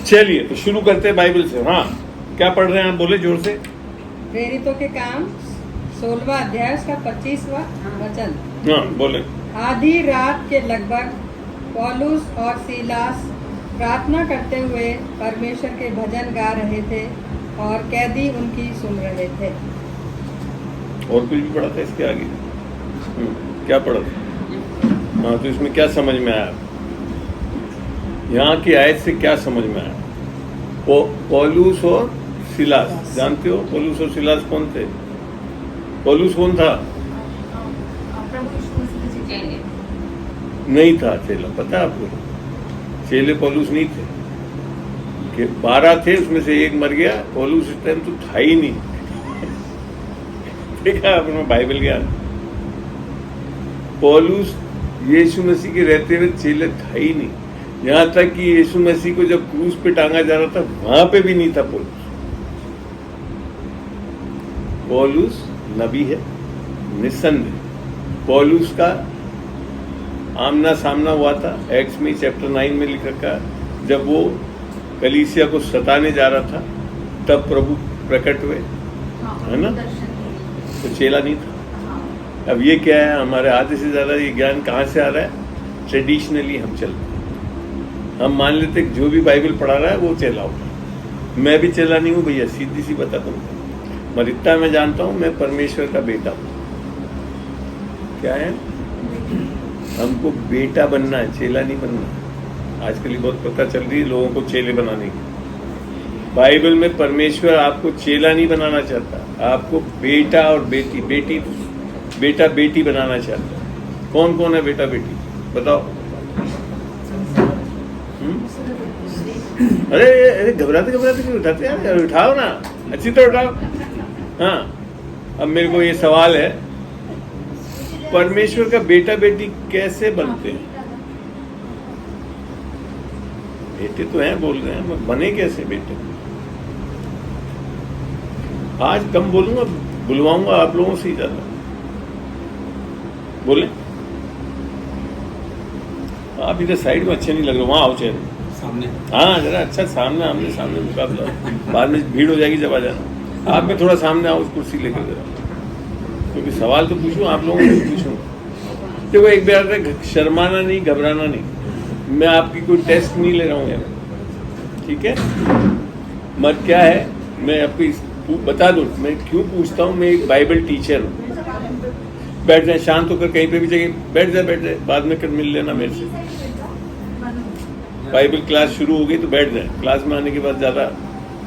चलिए तो शुरू करते हैं बाइबल से। हाँ, क्या पढ़ रहे हैं आप, बोले जोर से। प्रेरितों के काम 16वां अध्याय उसका 25वां वचन। हाँ बोले। आधी रात के लगभग पौलुस और सीलास प्रार्थना करते हुए परमेश्वर के भजन गा रहे थे और कैदी उनकी सुन रहे थे। और कुछ भी पढ़ा था इसके आगे? क्या पढ़ा था? हाँ, तो इसमें क्या समझ में आया? यहाँ की आयत से क्या समझ में आया? पौलुस और सिलास, जानते हो पौलुस और सिलास कौन थे? पौलुस कौन था? नहीं था चेला, पता है आपको? चेले पौलुस नहीं थे कि 12 थे, उसमें से एक मर गया। पौलुस इस टाइम तो था ही नहीं। देखा आपने बाइबल ज्ञान? पौलुस यीशु मसीह के रहते हुए चेले था ही नहीं। यहाँ तक कि यीशु मसीह को जब क्रूस पे टांगा जा रहा था वहां पे भी नहीं था पौलुस। पौलुस नबी है, निस्संदेह। पौलुस का आमना सामना हुआ था, एक्स में चैप्टर 9 में लिख रखा है। जब वो कलीसिया को सताने जा रहा था तब प्रभु प्रकट हुए, है ना? तो चेला नहीं था। अब ये क्या है, हमारे आधे से ज्यादा ये ज्ञान कहाँ से आ रहा है? ट्रेडिशनली हम चलते हैं, हम मान लेते कि जो भी बाइबल पढ़ा रहा है वो चेला होगा। मैं भी चेला नहीं हूँ भैया, सीधी सी बता तुमको। मगर इतना मैं जानता हूँ, मैं परमेश्वर का बेटा हूँ। क्या है? हमको बेटा बनना है, चेला नहीं बनना। आजकल ये बहुत पता चल रही है लोगों को चेले बनाने की। बाइबल में परमेश्वर आपको चेला नहीं बनाना चाहता, आपको बेटा और बेटी, बेटा बेटी बनाना चाहता है। कौन कौन है बेटा बेटी बताओ? अरे घबराते क्यों उठाते हैं यार? उठाओ ना, अच्छी तरह उठाओ। हाँ, अब मेरे को ये सवाल है, परमेश्वर का बेटा बेटी कैसे बनते हैं? बेटे तो हैं बोल रहे हैं, बने कैसे बेटे? आज कम बोलूंगा, बुलवाऊंगा आप लोगों से ही ज्यादा। बोले आप इधर साइड में अच्छे नहीं लग रहे, वहां आओ चेहरे सामने। हाँ जरा अच्छा सामने, आमने सामने मुकाबला, बाद में भीड़ हो जाएगी जब आ जाना। आप में थोड़ा सामने आओ, उस कुर्सी लेकर जरा, क्योंकि सवाल तो पूछूं आप लोगों से पूछूं। देखो एक बार शर्माना नहीं, घबराना नहीं। मैं आपकी कोई टेस्ट नहीं ले रहा हूँ यार, ठीक है? मत क्या है, मैं आपको बता दूं मैं क्यों पूछता हूँ। मैं एक बाइबल टीचर हूँ। बैठ जाए शांत होकर, कहीं पे भी जगह बैठ जाए, बाद में कर मिल लेना मेरे से। बाइबल क्लास शुरू हो गई तो बैठ जाए, क्लास में आने के बाद ज़्यादा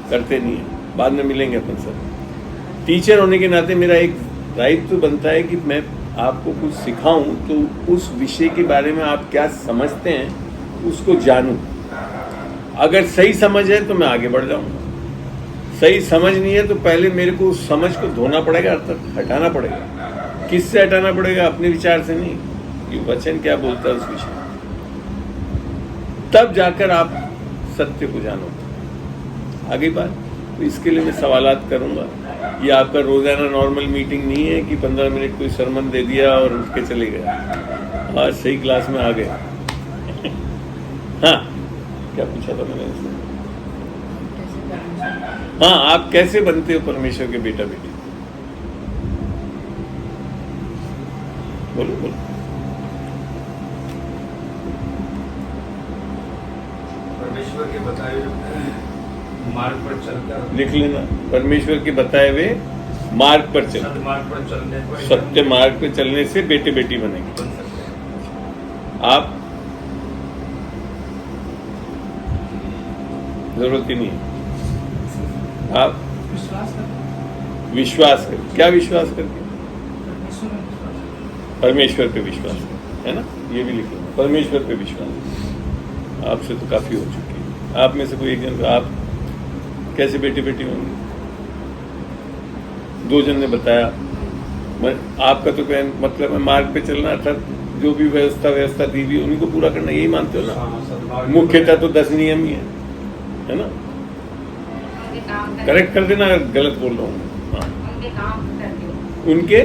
करते नहीं है, बाद में मिलेंगे अपन सब। टीचर होने के नाते मेरा एक दायित्व बनता है कि मैं आपको कुछ सिखाऊं तो उस विषय के बारे में आप क्या समझते हैं उसको जानूं। अगर सही समझ है तो मैं आगे बढ़ जाऊंगा, सही समझ नहीं है तो पहले मेरे को उस समझ को धोना पड़ेगा, अर्थात हटाना पड़ेगा। किससे हटाना पड़ेगा? अपने विचार से नहीं, ये वचन क्या बोलता है उस विषय, तब जाकर आप सत्य को जानोगे। आगे बात, तो इसके लिए मैं सवालात करूंगा। ये आपका रोजाना नॉर्मल मीटिंग नहीं है कि 15 मिनट कोई सरमन दे दिया और उठ के चले गए। आज सही क्लास में आ गए। हाँ, क्या पूछा था मैंने इसमें? हाँ, आप कैसे बनते हो परमेश्वर के बेटा बेटी? बोलो बोलो। परमेश्वर के बताए मार्ग पर चलकर, लिख लेना, परमेश्वर के बताए हुए मार्ग पर चल, सत्य मार्ग पर चलने से बेटे बेटी बनेंगे। आप जरूरत ही नहीं है, आप विश्वास कर। क्या विश्वास करके? परमेश्वर पे विश्वास कर, है ना? ये भी लिखो, परमेश्वर पे विश्वास। आपसे तो काफी हो चुकी है। आप में से कोई एक जन, आप कैसे बेटे बेटी होंगे? 2 जन ने बताया। आपका तो क्या मतलब है? मार्ग पे चलना, अर्थात जो भी व्यवस्था दी हुई उन्हीं को पूरा करना, यही मानते हो ना? मुख्यतः तो 10 नियम ही है ना? करेक्ट कर देना अगर गलत बोल रहा हूँ। हाँ, उनके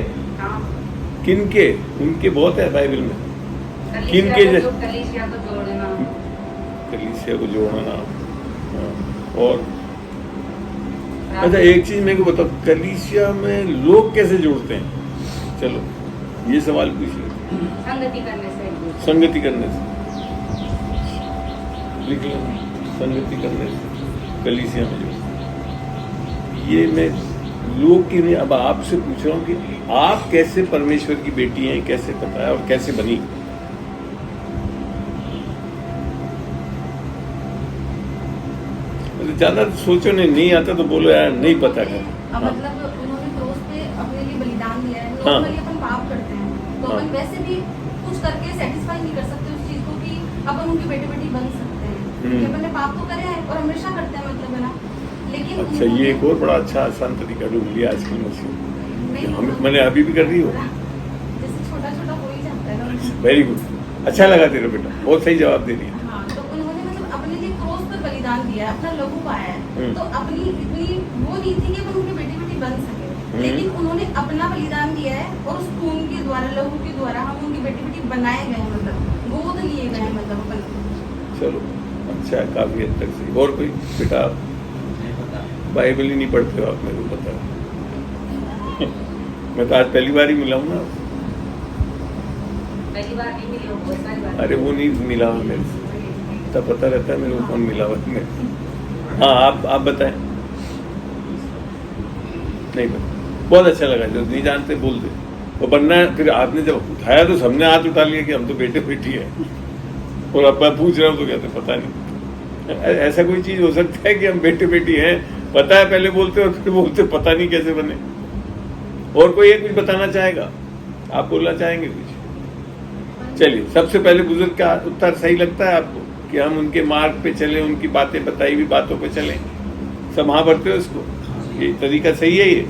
किनके? उनके बहुत है बाइबल में। किनके? कलीसिया को जोड़ना, और अच्छा एक चीज मेरे को बताओ, कलीसिया में लोग कैसे जुड़ते हैं? चलो ये सवाल पूछ लो। संगति करने से। संगति करने से, लिख लो, संगति करने से कलीसिया में जुड़ते। ये मैं लोग की नहीं, अब आपसे पूछ रहा हूँ कि आप कैसे परमेश्वर की बेटी हैं, कैसे पता है और कैसे बनी? ज्यादा सोचो नहीं आता तो बोलो यार नहीं पता है। मतलब उन्होंने क्रोस पे अपने लिए बलिदान दिया है। हाँ। नॉर्मली अपन पाप करते हैं तो हाँ। अपन वैसे भी कुछ करके सेटिस्फाई नहीं कर सकते उस चीज को कि अपन उनके बेटे बेटी बन सकते हैं, क्योंकि अपन ने पाप तो करे हैं और हमेशा करते हैं, मतलब है ना। लेकिन अच्छा, ये एक और बड़ा अच्छा आसान तरीका ढूंढ लिया आजकल मसीह। हम नहीं, मैंने अभी भी कर रही हो। जैसे छोटा छोटा हो ही जाता है ना। वेरी गुड, अच्छा लगा तेरा बेटा, बहुत सही जवाब दे रही है। हाँ, तो उन्होंने मतलब अपने लिए क्रोस पर बलिदान दिया है, अपना लहू पाया है। तो अपनी इतनी वो नहीं थी कि अपन उनके बेटे बेटी बन सके, लेकिन उन्होंने अपना बलिदान दिया है और उस खून के द्वारा, लहू के द्वारा हम उनके बेटे बेटी बनाए गए हैं, मतलब गोद लिए गए हैं, मतलब अपन। चलो अच्छा है, काफी हद तक सही। और कोई बेटा? आप बाइबल ही नहीं पढ़ते हो आप, मेरे को पता है। मैं तो आज पहली बार ही मिला हूँ ना। पहली बार नहीं मिली हो, बहुत सारी बार। अरे वो नहीं मिला हुआ मेरे से, तब पता रहता है मेरे को कौन मिला हुआ है मेरे। हाँ आप बताएं। नहीं पता, बहुत अच्छा लगा, जो नहीं जानते बोल दे। वो बनना है, फिर आपने जब उठाया तो सबने हाथ उठा लिया कि हम तो बेटे बेटी है, और अब मैं पूछ रहा हूँ तो कहते पता नहीं। ऐसा कोई चीज हो सकता है कि हम बेटे बेटी हैं, पता है पहले बोलते और फिर बोलते पता नहीं कैसे बने? और कोई एक कुछ बताना चाहेगा? आप बोलना चाहेंगे कुछ? चलिए, सबसे पहले बुजुर्ग का उत्तर सही लगता है आपको कि हम उनके मार्ग पे चले, उनकी बातें बताई हुई बातों पे चलें? सब हाँ भरते हो इसको? ये तरीका सही है? ये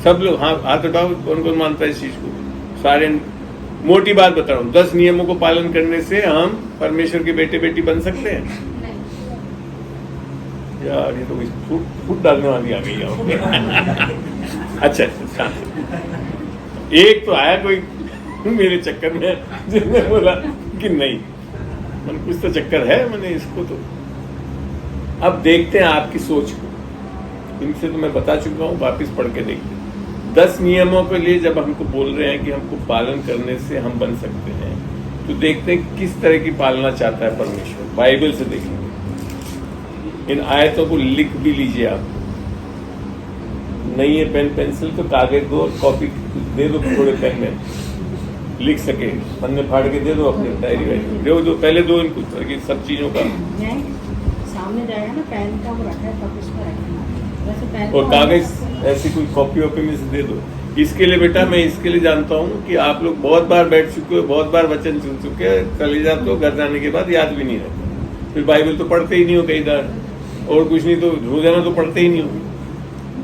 सब लोग हाँ हाथ उठाओ, कौन कौन मानता है इस चीज को? सारे। मोटी बात बता रहा हूँ, 10 नियमों को पालन करने से हम परमेश्वर के बेटे बेटी बन सकते हैं। यार ये तो फूट डालने वाली आ गई है। अच्छा शांत। एक तो आया कोई मेरे चक्कर में जिसने बोला कि नहीं, मन कुछ तो चक्कर है, मैंने इसको तो। अब देखते हैं आपकी सोच को। इनसे तो मैं बता चुका हूँ, वापिस पढ़ के देखते हैं। 10 नियमों के लिए जब हमको बोल रहे हैं कि हमको पालन करने से हम बन सकते हैं, तो देखते हैं किस तरह की पालना चाहता है परमेश्वर। बाइबल से देखेंगे। इन आयतों को लिख भी लीजिए आप। नहीं है पेन पेंसिल तो कागज दो, कॉपी दे दो, थोड़े पेन में लिख सके, पन्ने फाड़ के दे दो, अपने डायरी वायरी दे दो। पहले दो इनको सब चीजों का। सामने जाएगा ना, पेन का वो रखा है, तब उसमें रखना। वैसे पेन और कागज ऐसी कोई कॉपी वॉपी में से दे दो। इसके लिए बेटा, मैं इसके लिए जानता हूँ कि आप लोग बहुत बार बैठ चुके हो, बहुत बार वचन सुन चुके हैं, चले जाते हो, घर जाने के बाद याद भी नहीं रहता। फिर बाइबल तो पढ़ते ही नहीं हो कई बार, और कुछ नहीं तो रोजाना तो पढ़ते ही नहीं हो।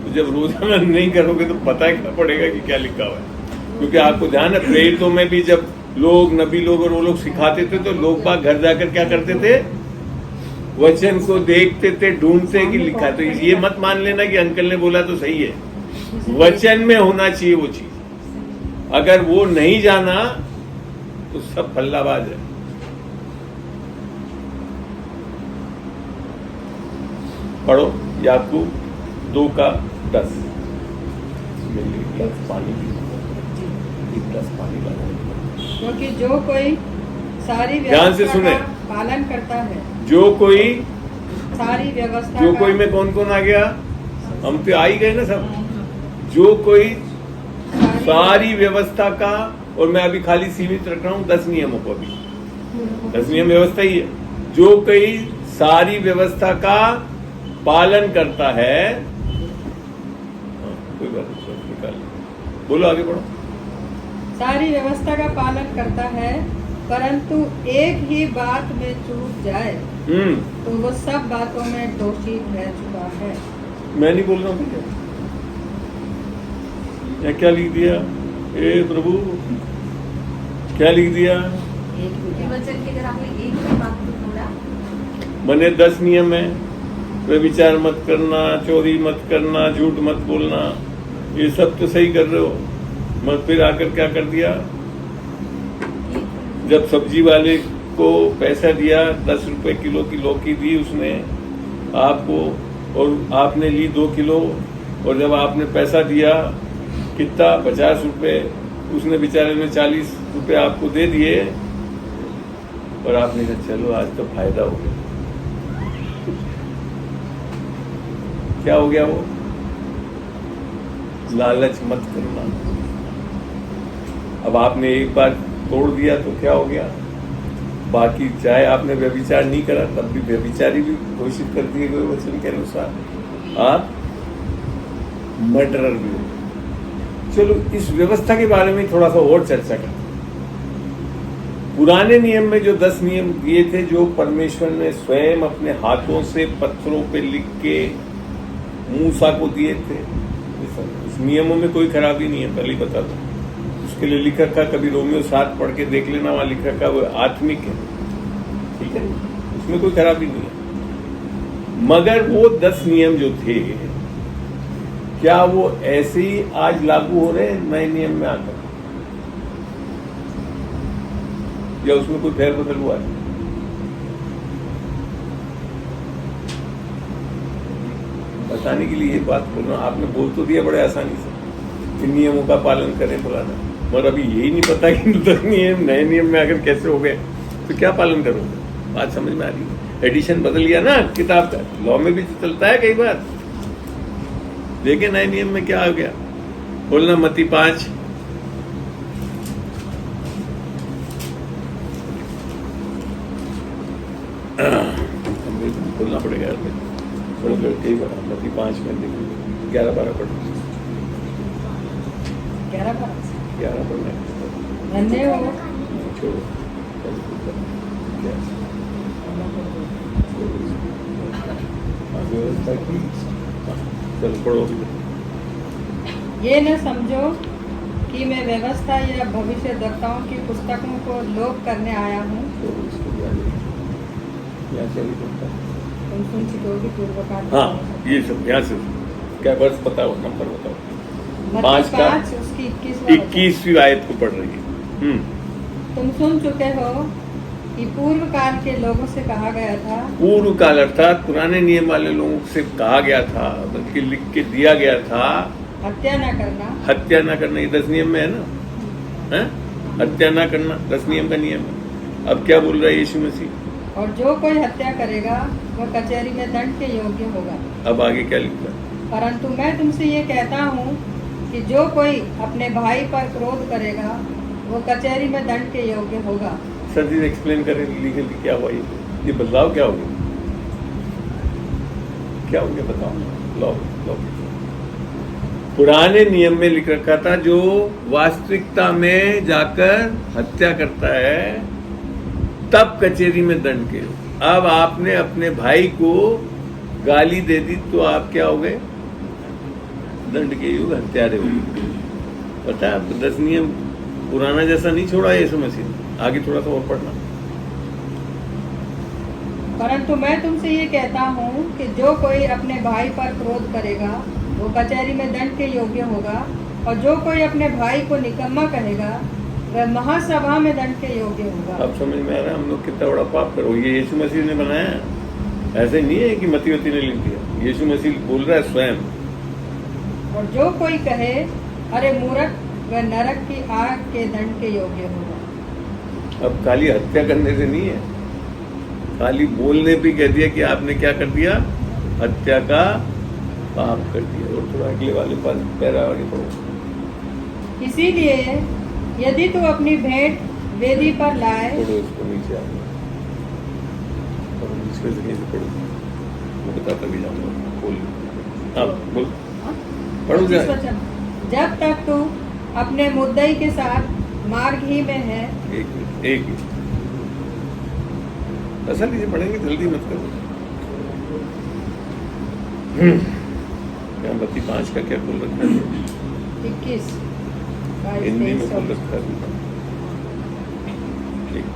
तो जब रोजाना नहीं करोगे तो पता ही क्या पड़ेगा कि क्या लिखा हुआ है? क्योंकि आपको ध्यान है, प्रेरितों में भी जब लोग, नबी लोग और वो लोग सिखाते थे, तो लोग बाग घर जाकर क्या करते थे? वचन को देखते थे, ढूंढते कि लिखा है। तो ये मत मान लेना कि अंकल ने बोला तो सही है। वचन में होना चाहिए वो चीज। अगर वो नहीं जाना तो सब फल्लाबाज है। पढ़ो याकूब 2:10। पानी क्योंकि जो कोई सारी ध्यान से व्यवस्था सुने। का पालन करता है, जो कोई, सारी व्यवस्था जो का कोई में कौन कौन आ गया? हम तो आ ही गए ना सब। जो कोई सारी व्यवस्था का, और मैं अभी खाली सीमित रख रहा हूँ 10 नियमों को। अभी 10 नियम व्यवस्था ही है। जो कोई सारी व्यवस्था का पालन करता है, कोई बात नहीं, निकाल बोलो, आगे बढ़ो। सारी व्यवस्था का पालन करता है, परंतु एक ही बात में चूक जाए तो वो सब बातों में दोषी रह चुका है। मैं नहीं बोल रहा हूँ भैया, यह क्या लिख दिया? ए प्रभु, क्या लिख दिया? वचन की अगर आपने एक भी बात को तोड़ा, बने 10 नियम है। व्यभिचार मत करना, चोरी मत करना, झूठ मत बोलना, ये सब तो सही कर रहे हो। मत फिर आकर क्या कर दिया? जब सब्जी वाले को पैसा दिया, 10 रुपए किलो की लौकी दी उसने, आपको, और आपने ली 2 किलो, और जब आपने पैसा दिया कितना 50 रुपए, उसने बेचारे ने 40 रुपए आपको दे दिए, और आपने कहा चलो आज तो फायदा हो गया। क्या हो गया वो? लालच मत करना। अब आपने एक बार तोड़ दिया तो क्या हो गया? बाकी चाहे आपने व्यभिचार नहीं करा तब भी व्यभिचारी भी घोषित कर दिए गए वचन के अनुसार आप मर्डरर भी हो। चलो इस व्यवस्था के बारे में थोड़ा सा और चर्चा करते हैं। पुराने नियम में जो 10 नियम दिए थे, जो परमेश्वर ने स्वयं अपने हाथों से पत्थरों पे लिख के मूसा को दिए थे, उस नियमों में कोई खराबी नहीं है, पहले ही बता दो। उसके लिए लिखा था, कभी रोमियो 7 पढ़ के देख लेना, वहां लिखा था वो आत्मिक है, ठीक है, उसमें कोई खराबी नहीं है। मगर वो 10 नियम जो थे, क्या वो ऐसे ही आज लागू हो रहे हैं नए नियम में आकर, या उसमें कोई फेरबदल हुआ है? बताने के लिए ये बात बोल रहा हूं। आपने बोल तो दिया बड़े आसानी से कि नियमों का पालन करें फलाना, मगर अभी यही नहीं पता कि 10 नियम नए नियम में आकर कैसे हो गए, तो क्या पालन करोगे? बात समझ में आ रही है? एडिशन बदल गया ना किताब का, लॉ में भी तो चलता है कई बार। देखे नए नियम में क्या हो गया? बोलना मत्ती 5 बोलना पड़ेगा यार, थोड़ा कई बार मत्ती 5 में 11-12 पढ़ 11 पढ़ना धन्य हो छोड़ो, व्यवस्था की, चल पढ़ो। ये न समझो कि मैं व्यवस्था या भविष्य वक्ताओं की पुस्तकों को लोप करने आया हूँ। तुम सुन चुकोगे पूर्व काल। हाँ, ये सब यहाँ से क्या वर्ष बताओ, नंबर बताओ। 5 का 5 उसकी 21वीं आयत को पढ़ रही है। तुम सुन चुके हो कि पूर्व काल के लोगों से कहा गया था। पूर्व काल अर्थात पुराने नियम वाले लोगों से कहा गया था, बल्कि लिख के दिया गया था, हत्या न करना। हत्या न करना, ये 10 नियम में है ना, है? हत्या न करना 10 नियम का नियम है। अब क्या बोल रहा है यीशु मसीह? और जो कोई हत्या करेगा वह कचहरी में दंड के योग्य होगा। अब आगे क्या लिखा है? परंतु मैं तुमसे ये कहता हूँ कि जो कोई अपने भाई पर क्रोध करेगा वो कचहरी में दंड के योग्य होगा। सर जी एक्सप्लेन करें लीगली क्या हुआ, ये बदलाव क्या हो गया, क्या हो गया बताओ। लॉ पुराने नियम में लिख रखा था जो वास्तविकता में जाकर हत्या करता है तब कचहरी में दंड के। अब आपने अपने भाई को गाली दे दी तो आप क्या हो गए? दंड के युग, हत्यारे हो गए। पता है आपको 10 नियम पुराना जैसा नहीं छोड़ा यीशु मसीह ने। आगे थोड़ा सा और पढ़ना। परंतु मैं तुमसे ये कहता हूँ कि जो कोई अपने भाई पर क्रोध करेगा वो कचहरी में दंड के योग्य होगा, और जो कोई अपने भाई को निकम्मा कहेगा वह महासभा में दंड के योग्य होगा। अब समझ में आ रहा है हम लोग कितना बड़ा पाप करो। ये यीशु मसीह ने बनाया, ऐसे नहीं है कि मती ने लिख दिया। यीशु मसीह बोल रहा है स्वयं। और जो कोई कहे अरे मूर्ख, वह नरक की आग के दंड के योग्य होगा। अब खाली हत्या करने से नहीं है, खाली बोलने भी कह दिया कि आपने क्या कर दिया, हत्या का पाप कर दिया। और थोड़ा अगले वाले पास पैरा आगे पढ़ो। इसीलिए यदि तू अपनी भेंट वेदी पर लाए, पढ़ो इसको नीचे आ इसमें से नीचे पढ़ो, मैं बताता भी जाऊंगा। बोल हाँ बोल पढ़ो जाए। जब तक तू अपने मुद्दई के साथ मार्ग ही में है। एक ऐसा नीचे पढ़ेंगे, जल्दी मत करो। क्या मत्ती 5 का क्या खोल रखा है? 21 हिंदी में खोल रखा है। ठीक।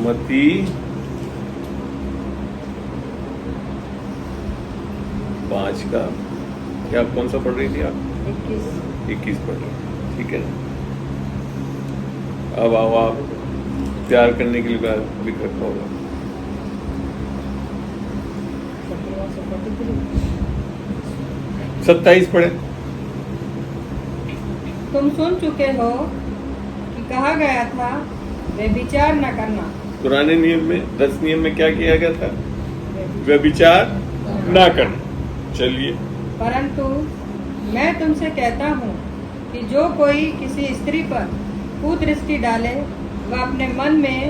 मत्ती 5 का क्या कौन सा पढ़ रही थी आप? 21 पढ़ रही। ठीक है ना। अब आओ आप प्यार करने के लिए लिख रखा होगा। 27 पढ़े। तुम सुन चुके हो कि कहा गया था व्यभिचार न करना। पुराने नियम में 10 नियम में क्या किया गया था? व्यभिचार ना करना। चलिए, परंतु मैं तुमसे कहता हूँ कि जो कोई किसी स्त्री पर कुदृष्टि डाले वह अपने मन में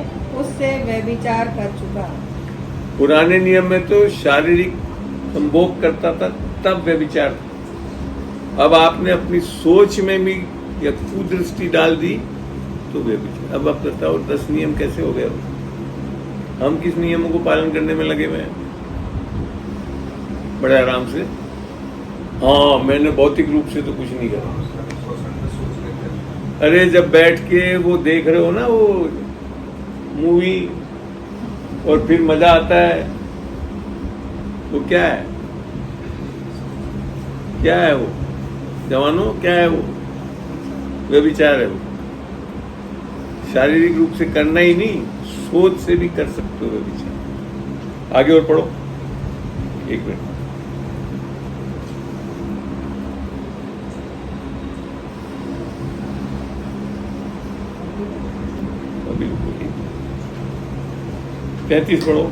उससे व्यभिचार कर चुका। पुराने नियम में तो शारीरिक संभोग करता था तब व्यभिचार था। अब आपने अपनी सोच में भी या कुदृष्टि डाल दी तो व्यभिचार। अब आप बताओ 10 नियम कैसे हो गए? हम किस नियमों को पालन करने में लगे हुए हैं? बड़े आराम से। हाँ, मैंने भौतिक रूप से तो कुछ नहीं करा। अरे जब बैठ के वो देख रहे हो ना वो मूवी और फिर मजा आता है, तो क्या है? क्या है वो जवानों? क्या है वो? व्यभिचार है वो। शारीरिक रूप से करना ही नहीं, सोच से भी कर सकते हो व्यभिचार। आगे और पढ़ो, 1 मिनट। अभी 33 पढ़ो।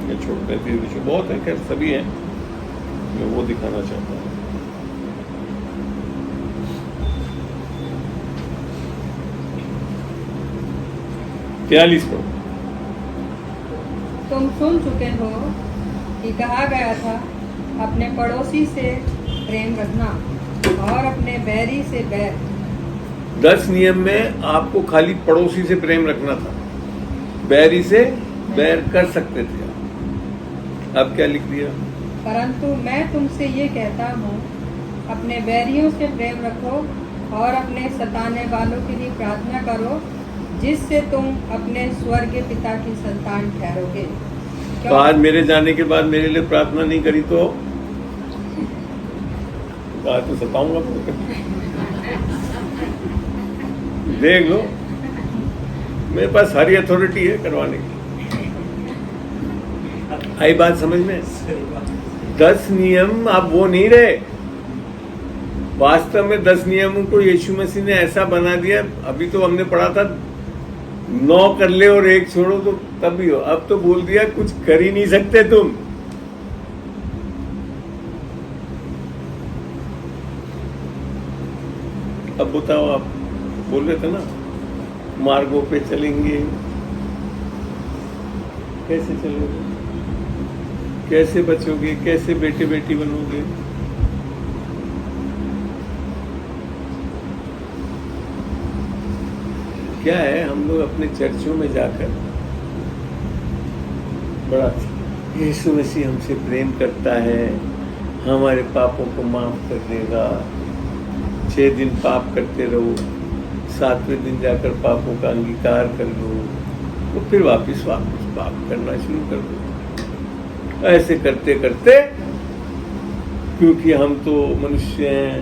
ये छोड़ 33 विषय बहुत है, खैर सभी हैं, मैं वो दिखाना चाहता हूँ। पढ़ो। तुम सुन चुके हो कि कहा गया था अपने पड़ोसी से प्रेम रखना और अपने बैरी से बैर। 10 नियम में आपको खाली पड़ोसी से प्रेम रखना था, बैरी से बैर कर सकते थे। अब क्या लिख दिया? परंतु मैं तुमसे ये कहता हूँ अपने बैरियों से प्रेम रखो और अपने सताने वालों के लिए प्रार्थना करो, जिससे तुम अपने स्वर्गीय पिता की संतान ठहरोगे। तो आज मेरे जाने के बाद मेरे लिए प्रार्थना नहीं करी तो आज तो सताऊंगा। देख लो, मेरे पास सारी अथॉरिटी है करवाने की। आई बात समझ में? 10 नियम अब वो नहीं रहे। वास्तव में 10 नियमों को यीशु मसीह ने ऐसा बना दिया। अभी तो हमने पढ़ा था 9 कर ले और 1 छोड़ो तो तब भी हो। अब तो बोल दिया कुछ कर ही नहीं सकते तुम। अब बताओ, आप बोल रहे थे ना मार्गों पे चलेंगे, कैसे चलोगे? कैसे बचोगे? कैसे बेटे बेटी बनोगे? क्या है, हम लोग अपने चर्चों में जाकर बड़ा यीशु मसीह हमसे प्रेम करता है, हमारे पापों को माफ कर देगा, 6 दिन पाप करते रहो, 7वें दिन जाकर पापों का अंगीकार कर लो, तो फिर वापस पाप करना शुरू कर दो। ऐसे करते करते, क्योंकि हम तो मनुष्य हैं,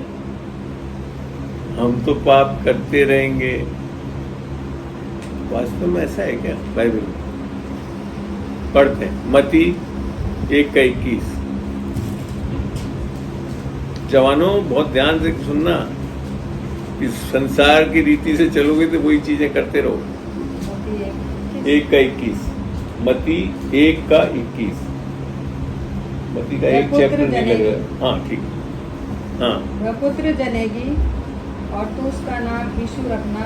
हम तो पाप करते रहेंगे। वास्तव में ऐसा है क्या? बाइबल पढ़ते हैं, मत्ती 1:21। जवानों बहुत ध्यान से सुनना, इस संसार की रीति से चलोगे तो वही चीजें करते रहो। 1:21, मत्ती 1:21। मत्ती का एक चैप्टर नहीं लगेगा। हाँ ठीक, हाँ। वह पुत्र जनेगी और तू उसका नाम यीशु रखना,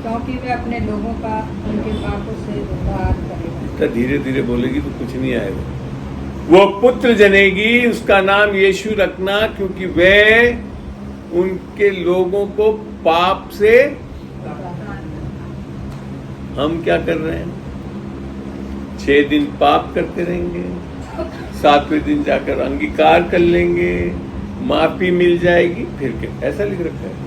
क्योंकि वे अपने लोगों का उनके पापों से उद्धार करेगा। तो धीरे धीरे बोलेगी तो कुछ नहीं आएगा। वो पुत्र जनेगी, उसका नाम यीशु रखना, क्योंकि वे उनके लोगों को पाप से। हम क्या कर रहे हैं? 6 दिन पाप करते रहेंगे, 7वें दिन जाकर अंगीकार कर लेंगे, माफी मिल जाएगी, फिर क्या? ऐसा लिख रखा है।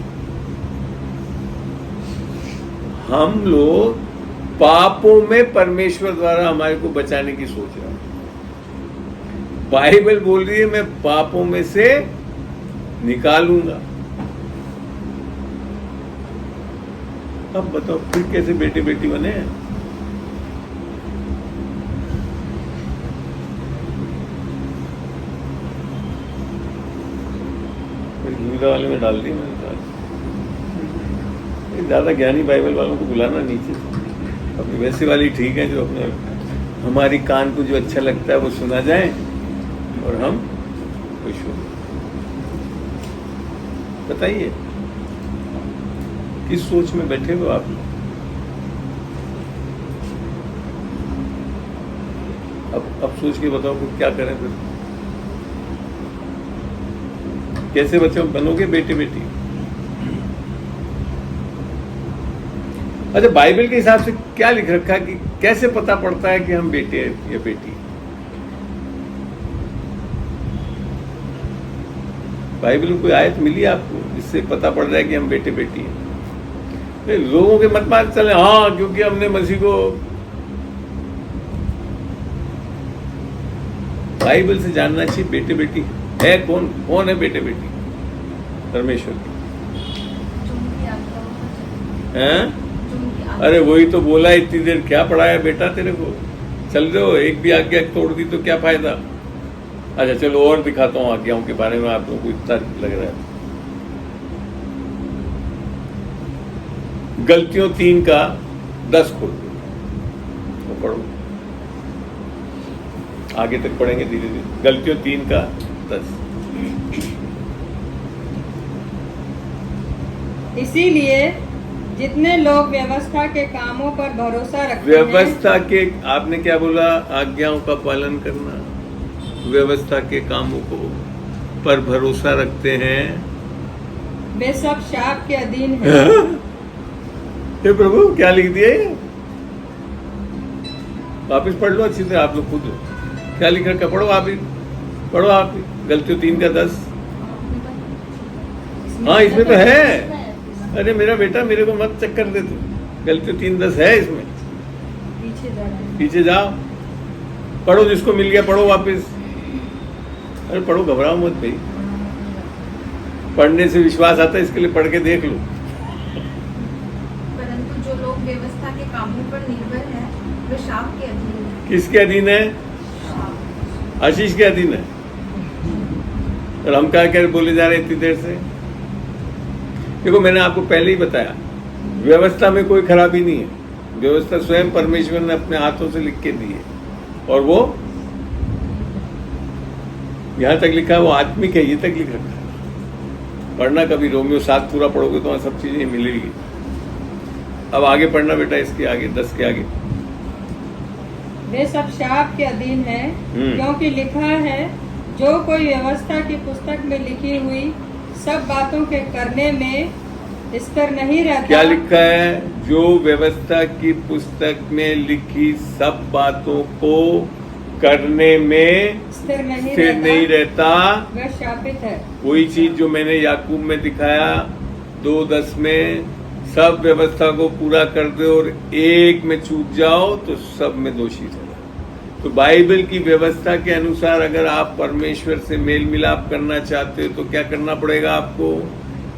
हम लोग पापों में परमेश्वर द्वारा हमारे को बचाने की सोच रहे हैं। बाइबल बोल रही है मैं पापों में से निकालूंगा। अब बताओ फिर कैसे बेटे बेटी बने? गीता वाले में डाल दी मैंने कहा ज्यादा ज्ञानी बाइबल वालों को बुलाना नीचे। अपनी वैसे वाली ठीक है जो अपने हमारी कान को जो अच्छा लगता है वो सुना जाए और हम खुश हो। बताइए किस सोच में बैठे हो आप? अब सोच के बताओ कि क्या करें फिर? कैसे बच्चे बनोगे बेटे बेटी? अच्छा, बाइबल के हिसाब से क्या लिख रखा है कि कैसे पता पड़ता है कि हम बेटे हैं या बेटी? बाइबल में कोई आयत मिली आपको जिससे पता पड़ रहा है कि हम बेटे बेटी हैं? लोगों के मत मान चले हाँ क्योंकि हमने मसीह को। बाइबल से जानना चाहिए बेटे बेटी है कौन। कौन है बेटे बेटी? परमेश्वर की हैं? अरे वही तो बोला इतनी देर, क्या पढ़ाया बेटा तेरे को? चल जाओ, एक भी आज्ञा तोड़ दी तो क्या फायदा? अच्छा चलो और दिखाता हूँ आज्ञाओं के बारे में, आप लोगों को इतना लग रहा है। गलतियों 3:10 खोल दो, वो पढ़ो, आगे तक पढ़ेंगे धीरे धीरे। गलतियों 3:10। इसीलिए जितने लोग व्यवस्था के कामों पर भरोसा रखते हैं, व्यवस्था के, आपने क्या बोला? आज्ञाओं का पालन करना। व्यवस्था के कामों को पर भरोसा रखते हैं, वे सब शाप के अधीन हैं। हे प्रभु क्या लिख दिया ये? वापिस पढ़ लो अच्छी तरह, आप लोग खुद क्या लिख रखा? पढ़ो आप ही, पढ़ो आप ही। गलतियों 3:10। हाँ इसमें तो है। अरे मेरा बेटा मेरे को मत चक्कर दे तू। गलतियों 3:10 है इसमें। पीछे जाओ, पढ़ो, जिसको मिल गया पढ़ो वापस। अरे पढ़ो, घबराओ मत भाई, पढ़ने से विश्वास आता है, इसके लिए पढ़ के देख लो। परंतु जो लोग व्यवस्था के कामों पर निर्भर है वे शाप के अधीन है। किसके अधीन है? आशीष के अधीन है। और हम क्या बोले जा रहे हैं इतनी देर से? देखो मैंने आपको पहले ही बताया, व्यवस्था में कोई खराबी नहीं है। व्यवस्था स्वयं परमेश्वर ने अपने हाथों से लिख के दी है, और वो यहां तक लिखा है, वो आत्मिक है, ये तक लिख रखा है। पढ़ना कभी रोमियो 7 पूरा पढ़ोगे तो वहां सब चीजें मिलेगी। अब आगे पढ़ना बेटा, इसके आगे 10 के आगे। वे सब शाप के अधीन है, क्योंकि लिखा है, जो कोई व्यवस्था की पुस्तक में लिखी हुई सब बातों के करने में स्थिर नहीं रहता। क्या लिखा है? जो व्यवस्था की पुस्तक में लिखी सब बातों को करने में स्थिर नहीं रहता, वह शापित है। वही चीज जो मैंने याकूब में दिखाया 2:10 में, सब व्यवस्था को पूरा कर दो और एक में चूक जाओ तो सब में दोषी ठहरो। तो बाइबल की व्यवस्था के अनुसार अगर आप परमेश्वर से मेल मिलाप करना चाहते हो तो क्या करना पड़ेगा आपको?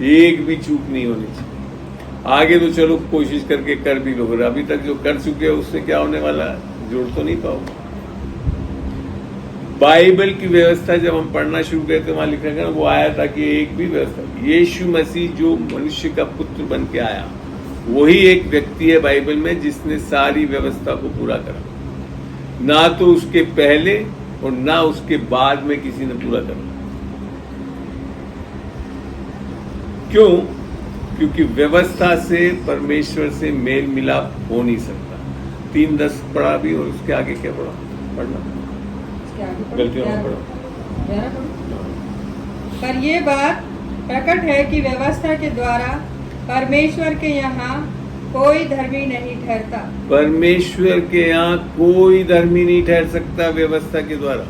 एक भी चूक नहीं होनी चाहिए। आगे तो चलो कोशिश करके कर भी लो, अभी तक जो कर चुके हो उससे क्या होने वाला है? जोड़ तो नहीं पाओगे। बाइबल की व्यवस्था जब हम पढ़ना शुरू किए तो वहां लिखा गया, वो आया था कि एक भी व्यवस्था, यीशु मसीह जो मनुष्य का पुत्र बन के आया, वही एक व्यक्ति है बाइबल में जिसने सारी व्यवस्था को पूरा करा। ना तो उसके पहले और ना उसके बाद में किसी ने पूरा करा। क्यों? क्योंकि व्यवस्था से परमेश्वर से मेल मिलाप हो नहीं सकता। 3:10 पढ़ा भी, और उसके आगे क्या पढ़ा? पढ़ना गलतियों में पढ़ा। पर ये बात प्रकट है कि व्यवस्था के द्वारा परमेश्वर के यहाँ कोई धर्मी नहीं ठहरता। परमेश्वर के यहाँ कोई धर्मी नहीं ठहर सकता व्यवस्था के द्वारा।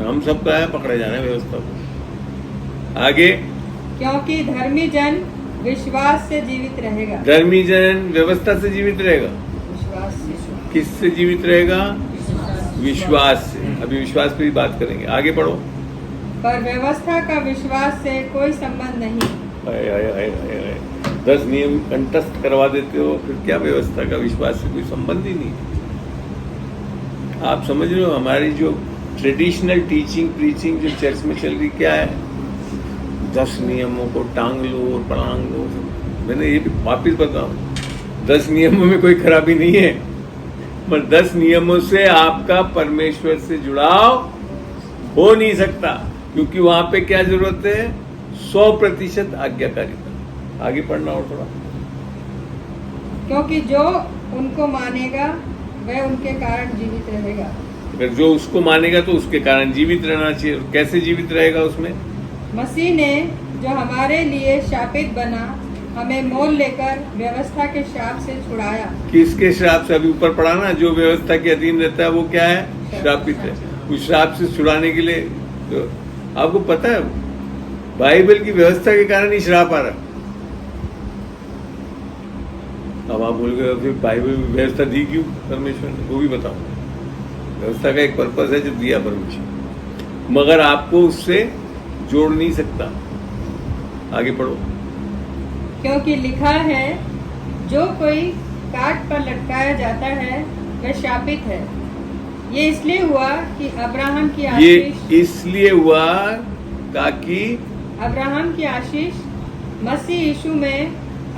हम सब का है पकड़े जाने व्यवस्था को। आगे, क्योंकि धर्मी जन विश्वास से जीवित रहेगा। धर्मी जन व्यवस्था से जीवित रहेगा। विश्वास से। किससे जीवित रहेगा? विश्वास से। अभी विश्वास पे ही बात करेंगे, आगे पढ़ो। पर व्यवस्था का विश्वास से कोई संबंध नहीं। 10 नियम कंठस्थ करवा देते हो, फिर क्या व्यवस्था का विश्वास से कोई संबंध ही नहीं। आप समझ रहे हो हमारी जो ट्रेडिशनल टीचिंग प्रीचिंग जो चर्च में चल रही क्या है, 10 नियमों को टांग लो और पढ़ांग लो। मैंने ये भी वापिस बताऊं, 10 नियमों में कोई खराबी नहीं है, पर 10 नियमों से आपका परमेश्वर से जुड़ाव हो नहीं सकता, क्योंकि वहां पे क्या जरूरत है, 100% आज्ञाकारिता। आगे पढ़ना और थोड़ा। क्योंकि जो उनको मानेगा वह उनके कारण जीवित रहेगा। अगर जो उसको मानेगा तो उसके कारण जीवित रहना चाहिए। कैसे जीवित रहेगा उसमें? मसीह ने जो हमारे लिए शापित बना, हमें मोल लेकर व्यवस्था के श्राप से छुड़ाया। किसके श्राप से? अभी ऊपर पढ़ा ना, जो व्यवस्था के अधीन रहता है वो क्या है? श्रापित है। उस श्राप से छुड़ाने के लिए तो आपको पता है बाइबल की व्यवस्था के कारण ही श्राप आ रहा। अब आप बोल गए फिर बाइबल में व्यवस्था दी क्यों परमेश्वर ने? वो भी बताओ। व्यवस्था का एक पर्पस है जो दिया परमेश्वर, मगर आपको उससे जोड़ नहीं सकता। आगे पढ़ो। क्योंकि लिखा है, जो कोई काट पर लटकाया जाता है वह शापित है। ये इसलिए हुआ कि अब्राहम की ये आशीष इसलिए हुआ ताकि अब्राहम की आशीष मसीह यीशु में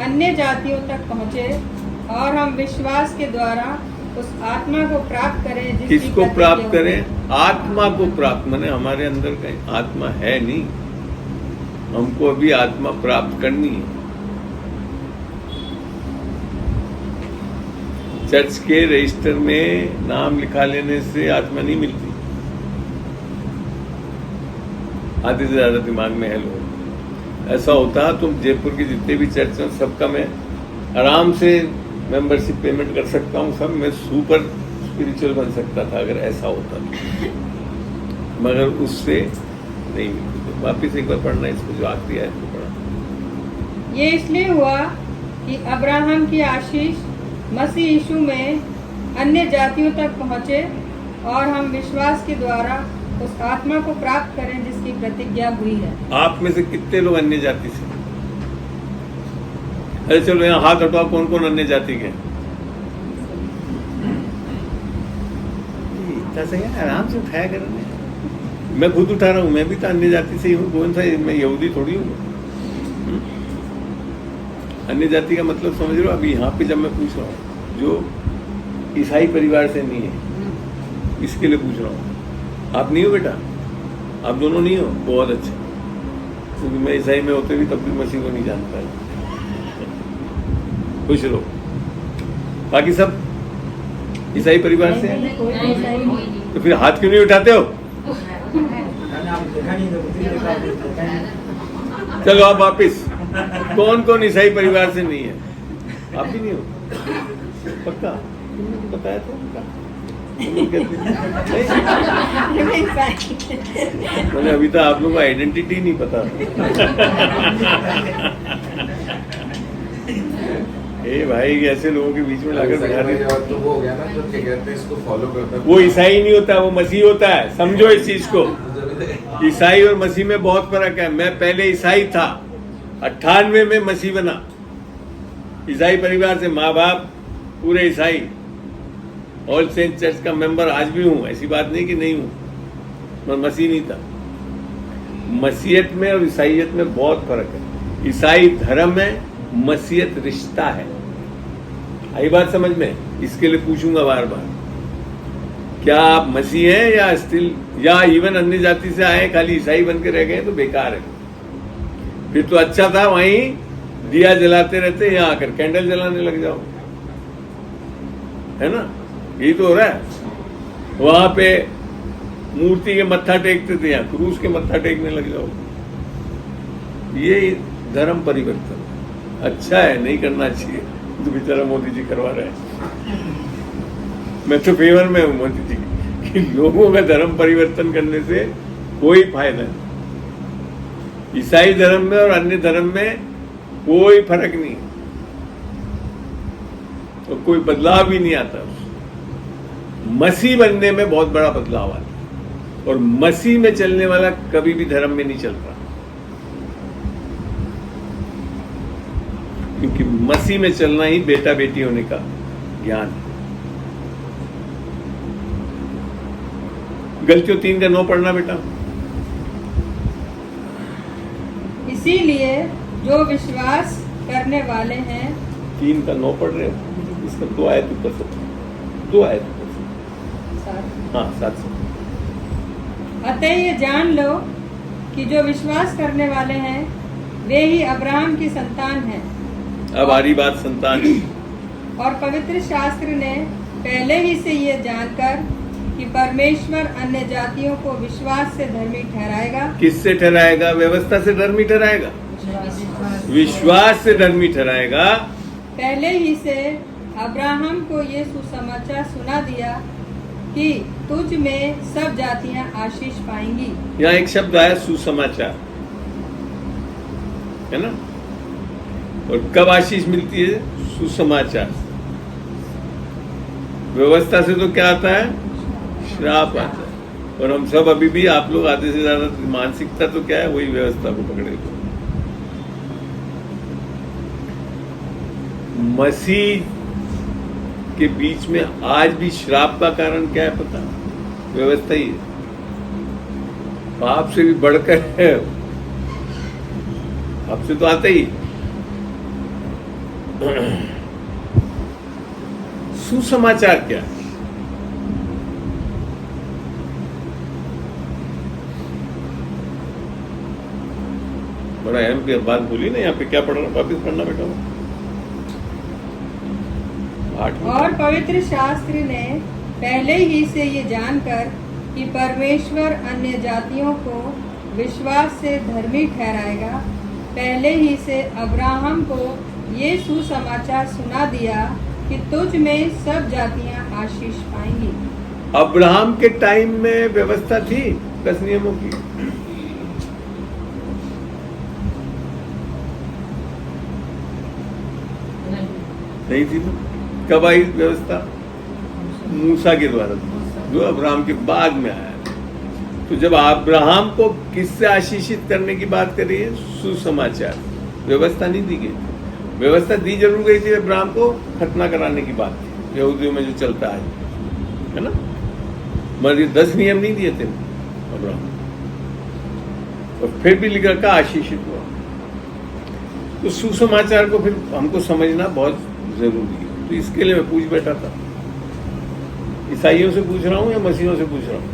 अन्य जातियों तक पहुँचे और हम विश्वास के द्वारा उस आत्मा को प्राप्त करें जिसकी किसको प्रतिज्ञा प्राप्त हुई। करें? आत्मा को प्राप्त। माने हमारे अंदर कहीं आत्मा है नहीं, हमको अभी आत्मा प्राप्त करनी है। चर्च के रजिस्टर में नाम लिखा लेने से आत्मा नहीं मिलती। आधे से ज्यादा दिमाग में है लोग। ऐसा होता तो जयपुर के जितने भी चर्च हैं सबका मैं आराम से मेंबरशिप पेमेंट कर सकता हूँ, सब मैं सुपर स्पिरिचुअल बन सकता था अगर ऐसा होता तो। मगर उससे नहीं मिलती। तो वापिस एक बार पढ़ना इसको, जो आखिरी है तो पढ़ा। ये इसलिए हुआ कि अब्राहम की आशीष मसीह यीशु में अन्य जातियों तक पहुँचे और हम विश्वास के द्वारा उस आत्मा को प्राप्त करें जिसकी प्रतिज्ञा हुई है। आप में से कितने लोग अन्य जाति से? अरे चलो यहाँ हाथ हटाओ, कौन कौन अन्य जाति के? इतना सही है, आराम से उठाया करें। मैं खुद उठा रहा हूँ, मैं भी तो अन्य जाति से ही हूँ। कौन सा मैं यहूदी थोड़ी हूँ। अन्य जाति का मतलब समझ रहे हो? अभी यहाँ पे जब मैं पूछ रहा हूँ जो ईसाई परिवार से नहीं है, इसके लिए पूछ रहा हूँ। आप नहीं हो बेटा? आप दोनों नहीं हो? बहुत अच्छा, क्योंकि मैं ईसाई में होते भी तब भी मसीह को नहीं जानता है। खुश रहो। बाकी सब ईसाई परिवार से हैं, तो फिर हाथ क्यों नहीं उठाते हो? चलो आप वापिस। कौन कौन ईसाई परिवार से नहीं है? आप भी नहीं हो? पक्का? तुमने तो बताया था। मैंने अभी तक आप लोगों को आइडेंटिटी नहीं पता। ए भाई, ऐसे लोगों के बीच में लाकर बिठा दे तो वो हो गया ना, जो क्या कहते हैं इसको फॉलो करता है। वो ईसाई नहीं होता, वो मसीह होता है। समझो इस चीज को। ईसाई और मसीह में बहुत फर्क है। मैं पहले ईसाई था, 98 में मसीह बना। ईसाई परिवार से, माँ बाप पूरे ईसाई, ऑल सेंट चर्च का मेंबर आज भी हूं। ऐसी बात नहीं कि नहीं हूं, मैं मसीह नहीं था। मसीहत में और ईसाईयत में बहुत फर्क है। ईसाई धर्म है, मसीहत रिश्ता है। आई बात समझ में? इसके लिए पूछूंगा बार बार, क्या आप मसीह हैं या स्टिल, या इवन अन्य जाति से आए खाली ईसाई बन के रह गए तो बेकार है। फिर तो अच्छा था वहीं दिया जलाते रहते, यहाँ आकर कैंडल जलाने लग जाओ, है ना? यही तो हो रहा है। वहां पे मूर्ति के मत्था टेकते थे, यहाँ क्रूस के मत्था टेकने लग जाओ। ये धर्म परिवर्तन अच्छा है, नहीं करना चाहिए। तो बेचारा मोदी जी करवा रहे हैं। मैं तो फेवर में हूं मोदी जी कि लोगों का धर्म परिवर्तन करने से कोई फायदा नहीं। ईसाई धर्म में और अन्य धर्म में कोई फर्क नहीं, तो कोई बदलाव भी नहीं आता। मसीह बनने में बहुत बड़ा बदलाव आता है, और मसीह में चलने वाला कभी भी धर्म में नहीं चल रहा। क्योंकि मसीह में चलना ही बेटा बेटी होने का ज्ञान है। गलतियों 3 का 9 पढ़ना बेटा। इसीलिए जो विश्वास करने वाले हैं 3 का 9 पढ़ रहे हो, इसका 2 आयत ऊपर से, 2 आयत ऊपर से, हाँ 7 से। अतः ये जान लो कि जो विश्वास करने वाले हैं वे ही अब्राहम की संतान हैं। अब आ रही बात संतान की। और पवित्र शास्त्र ने पहले ही से ये जानकर कि परमेश्वर अन्य जातियों को विश्वास से धर्मी ठहराएगा। किससे ठहराएगा? व्यवस्था से धर्मी ठहराएगा, विश्वास से धर्मी ठहराएगा। पहले ही से अब्राहम को ये सुसमाचार सुना दिया कि तुझ में सब जातियां आशीष पाएंगी। यहाँ एक शब्द आया सुसमाचार, है ना? और कब आशीष मिलती है? सुसमाचार। व्यवस्था से तो क्या आता है? श्राप आता है। और हम सब अभी भी, आप लोग आधे से ज्यादा मानसिकता तो क्या है, वही व्यवस्था को पकड़े हुए। मसीह के बीच में आज भी श्राप का कारण क्या है पता? व्यवस्था ही है। पाप से भी बढ़कर है, आपसे तो आता ही। सुसमाचार क्या है? बड़ा अहम की बात बोली ना। यहाँ पे क्या पढ़ना, वापिस पढ़ना बेटा। और पवित्र शास्त्र ने पहले ही से ये जानकर कि परमेश्वर अन्य जातियों को विश्वास से धर्मी ठहराएगा, पहले ही से अब्राहम को ये सुसमाचार सुना दिया कि तुझ में सब जातियां आशीष पाएंगी। अब्राहम के टाइम में व्यवस्था थी 10 नियमों की? नहीं थी ना। कब आई व्यवस्था? मूसा के द्वारा, जो अब्राहम के बाद में आया। तो जब अब्राहम को किससे आशीषित करने की बात कर रही है? सुसमाचार। व्यवस्था नहीं दी गई। व्यवस्था दी जरूर गई थी अब्राहम को खतना कराने की बात थी, यहूदियों में जो चलता है ना? मगर ये 10 नियम नहीं दिए थे अब्राहम, और फिर भी लिखा का आशीषित हुआ। तो सुसमाचार को फिर हमको समझना बहुत जरूरी है। तो इसके लिए मैं पूछ बैठा था, ईसाइयों से पूछ रहा हूँ या मसीहों से पूछ रहा हूँ?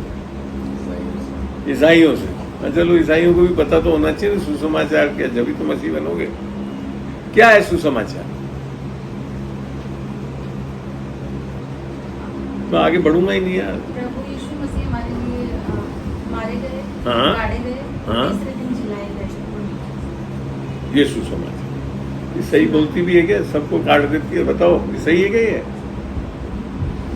ईसाइयों से। चलो, ईसाइयों को भी पता तो होना चाहिए सुसमाचार क्या, जब भी तो मसीह बनोगे। क्या है सुसमाचार? तो आगे बढ़ूंगा ही नहीं यार। प्रभु यीशु मसीह हमारे लिए मारे गए, हाँ, गाड़े गए, हाँ, तीसरे दिन जिलाए गए। ये सुसमाचार। ये सही बोलती भी है क्या? सबको काट देती है? बताओ, ये सही है क्या? ये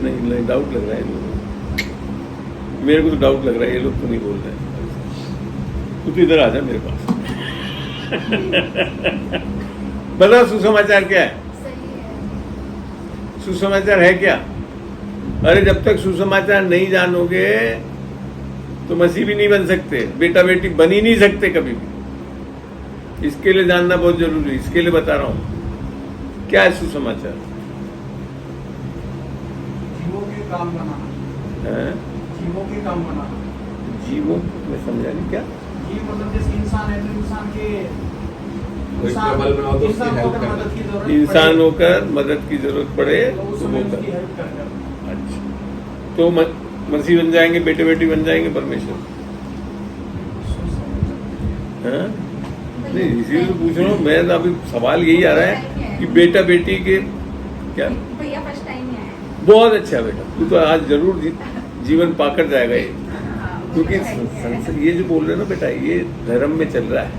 नहीं, डाउट लग रहा है लोगों को। मेरे को तो डाउट लग रहा है, ये लोग तो नहीं बोल रहे हैं। तू तो इधर आ जा मेरे पास। बताओ सुसमाचार क्या है? सही है। सुसमाचार है क्या? अरे जब तक सुसमाचार नहीं जानोगे तो मसीह भी नहीं बन सकते, बेटा बेटी बन ही नहीं सकते कभी भी। इसके लिए जानना बहुत जरूरी है। इसके लिए बता रहा हूं क्या है सुसमाचार। जीवों के काम बनाना है? जीवों के काम बनाना। जीवों में समझा नहीं क्या? जीव मतलब जैसे इंसान है तो इंसान के कोई ट्रबल में हो तो उसकी इंसान हेल्प होकर करना। मदद की जरूरत इंसान पड़े, होकर मदद की जरूरत पड़े तो उस तो समय वो उसकी कर। हेल्प करना। अच्छा, तो मसीह बन जाएंगे, बेटे बेटी बन जाएंगे परमेश्वर। हाँ? नहीं, इसीलिए तो पूछ रहा हूँ मैं। तो अभी सवाल यही आ रहा है कि बेटा बेटी के क्या। भैया फर्स्ट टाइम ही आया है। बहुत अच्छा बेटा, तू तो आज जरूर जीवन पाकर जाएगा ये। हाँ, क्योंकि मुझे ये जो बोल रहे हैं ना बेटा, ये धर्म में चल रहा है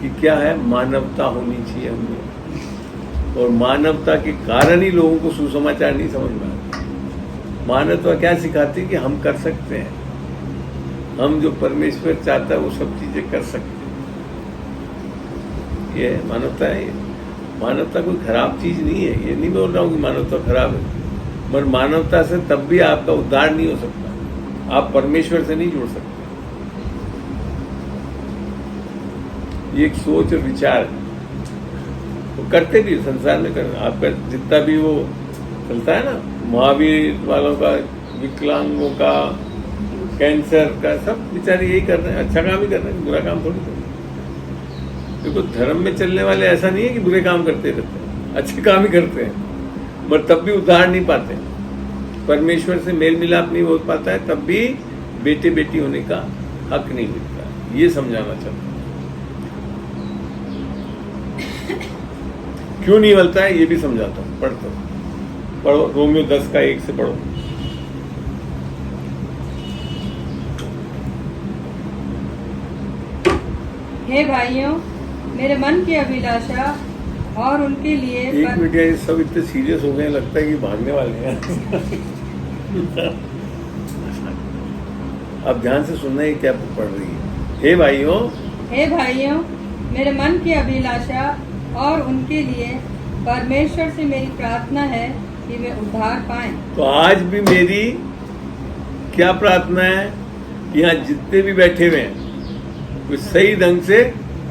कि क्या है, मानवता होनी चाहिए हमें। और मानवता के कारण ही लोगों को सुसमाचार नहीं समझ में आता। मानवता क्या सिखाती है कि हम कर सकते हैं, हम जो परमेश्वर चाहता है वो सब चीजें कर सकते हैं। ये मानवता है। ये मानवता कोई खराब चीज नहीं है। ये नहीं बोल रहा हूँ कि मानवता खराब है, मगर मानवता से तब भी आपका उद्धार नहीं हो सकता। आप परमेश्वर से नहीं जुड़ सकते। ये एक सोच और विचार है। तो करते भी संसार में कर, आपका जितना भी वो चलता है ना, महावीर वालों का, विकलांगों का, कैंसर का, सब बेचारे यही कर रहे हैं, अच्छा काम ही कर रहे हैं, बुरा काम थोड़ी कर रहे हैं। देखो धर्म में चलने वाले ऐसा नहीं है कि बुरे काम करते रहते हैं, अच्छे काम ही करते हैं, मगर तब भी उद्धार नहीं पाते, परमेश्वर से मेल मिलाप नहीं हो पाता है, तब भी बेटे बेटी होने का हक नहीं मिलता। ये समझाना चाहता हूँ। क्यों नहीं मिलता है ये भी समझाता हूँ, पढ़ो रोमियो 10 का 1 से पढ़ो। हे भाइयों, मेरे मन की अभिलाषा और उनके लिए एक मिनट, ये सब इतने सीरियस हो गए, लगता है कि भागने वाले हैं। अब ध्यान से सुनना है क्या पढ़ रही है। हे भाइयों, मेरे मन की अभिलाषा और उनके लिए परमेश्वर से मेरी प्रार्थना है कि वे उद्धार पाएं। तो आज भी मेरी क्या प्रार्थना है कि यहाँ जितने भी बैठे हुए हैं वे सही ढंग से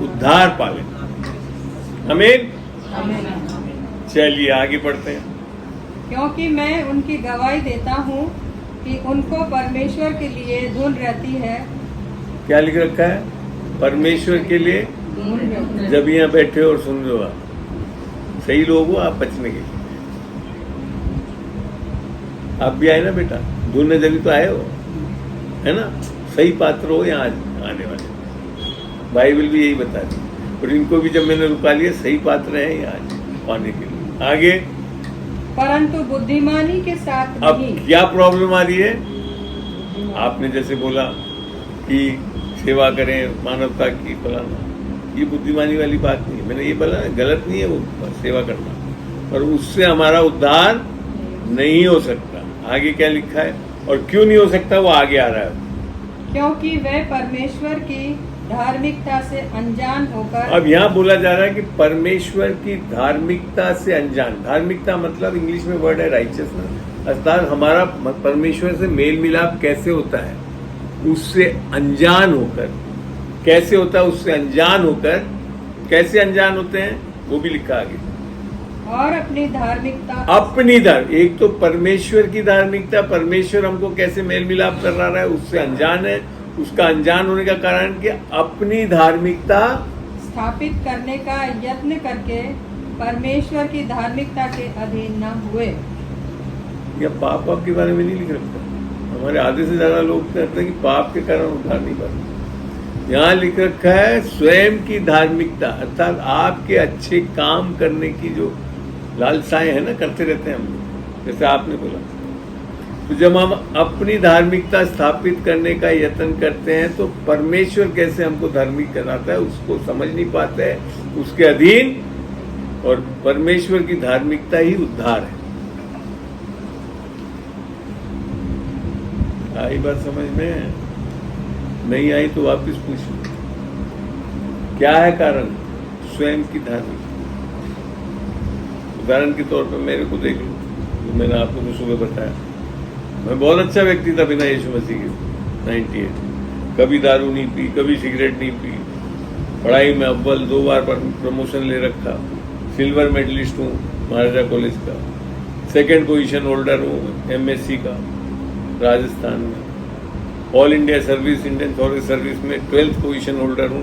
उद्धार पालें। आमीन। चलिए आगे बढ़ते हैं। क्योंकि मैं उनकी गवाही देता हूँ कि उनको परमेश्वर के लिए धुन रहती है। क्या लिख रखा है? परमेश्वर के लिए। धुन रहती है। जब यहाँ बैठे हो और सुन रहे हो आप, सही लोग हो आप बचने के लिए। आप भी आए ना बेटा, धुन जब तो आए हो, है ना, सही पात्र हो यहाँ आने वाले। बाइबल भी यही बताती है, और इनको भी जब मैंने रुका लिया, सही पात्र है यहाँ पाने के लिए। आगे, परंतु बुद्धिमानी के साथ अब नहीं। क्या प्रॉब्लम आ रही है? आपने जैसे बोला कि सेवा करें मानवता की, फलाना, ये बुद्धिमानी वाली बात नहीं है। मैंने ये बोला गलत नहीं है वो सेवा करना, पर उससे हमारा उद्धार नहीं हो सकता। आगे क्या लिखा है और क्यों नहीं हो सकता, वो आगे आ रहा है। क्योंकि वह परमेश्वर की धार्मिकता से अनजान होकर। अब यहाँ बोला जा रहा है कि परमेश्वर की धार्मिकता से अनजान। धार्मिकता मतलब इंग्लिश में वर्ड है राइचियसनेस, अर्थात हमारा परमेश्वर से मेल मिलाप कैसे होता है, उससे अनजान होकर। कैसे होता है? उससे अनजान होकर। कैसे अनजान होते हैं वो भी लिखा आगे। और अपनी धार्मिकता, अपनी धर्म, एक तो परमेश्वर की धार्मिकता, परमेश्वर हमको कैसे मेल मिलाप कर रहा है उससे अनजान है। उसका अनजान होने का कारण कि अपनी धार्मिकता स्थापित करने का यत्न करके परमेश्वर की धार्मिकता के अधीन न हुए। या पाप के बारे में नहीं लिख रखा। हमारे आधे से ज्यादा लोग कहते हैं कि पाप के कारण उद्धार नहीं पाते। यहाँ लिख रखा है स्वयं की धार्मिकता, अर्थात आपके अच्छे काम करने की जो लालसाएं है ना, करते रहते हैं हम लोग, जैसे आपने बोला। तो जब हम अपनी धार्मिकता स्थापित करने का यत्न करते हैं तो परमेश्वर कैसे हमको धार्मिक कराता है उसको समझ नहीं पाते हैं, उसके अधीन। और परमेश्वर की धार्मिकता ही उद्धार है। आई बात समझ में? नहीं आई तो वापस पूछो क्या है कारण? स्वयं की धार्मिकता। उदाहरण के तौर पर मेरे को देख लो, तो मैंने आपको तो सुबह बताया, मैं बहुत अच्छा व्यक्ति था बिना यीशु मसीह के। 98 कभी दारू नहीं पी, कभी सिगरेट नहीं पी, पढ़ाई में अव्वल 2 बार प्रमोशन ले रखा, सिल्वर मेडलिस्ट हूँ महाराजा कॉलेज का, 2nd पोजीशन होल्डर हूँ MSc का राजस्थान में, all India service, Indian forest service में 12th पोजीशन होल्डर हूँ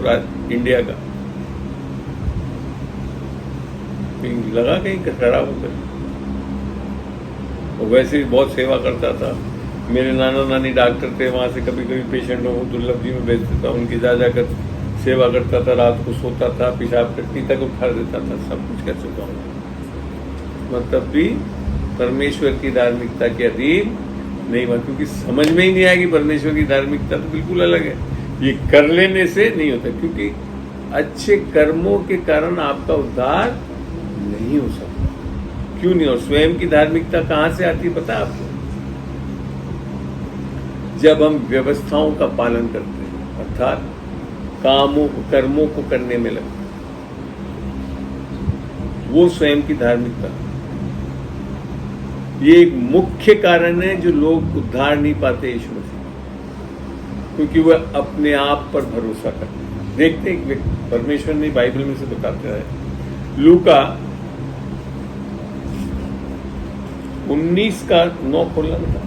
इंडिया का। लगा कहीं खराब होकर, और वैसे भी बहुत सेवा करता था। मेरे नाना नानी डॉक्टर थे, वहाँ से कभी कभी पेशेंटों को दुर्लभ जी में भेजता था, उनकी जा जाकर सेवा करता था, रात को सोता था, पेशाब टट्टी तक उठा देता था, सब कुछ कर चुका हूँ। मतलब भी परमेश्वर की धार्मिकता के अधीन नहीं हुआ, क्योंकि समझ में ही नहीं आएगी। परमेश्वर की धार्मिकता तो बिल्कुल अलग है, ये कर लेने से नहीं होता, क्योंकि अच्छे कर्मों के कारण आपका उद्धार नहीं हो सकता। क्यों नहीं? और स्वयं की धार्मिकता कहां से आती है पता है आपको? जब हम व्यवस्थाओं का पालन करते हैं, अर्थात कामों कर्मों को करने में लगते हैं, वो स्वयं की धार्मिकता। ये एक मुख्य कारण है जो लोग उद्धार नहीं पाते यीशु मसीह, क्योंकि वह अपने आप पर भरोसा करते हैं। देखते हैं परमेश्वर ने बाइबल में से बताते हैं लूका 19:9 खोलना बेटा।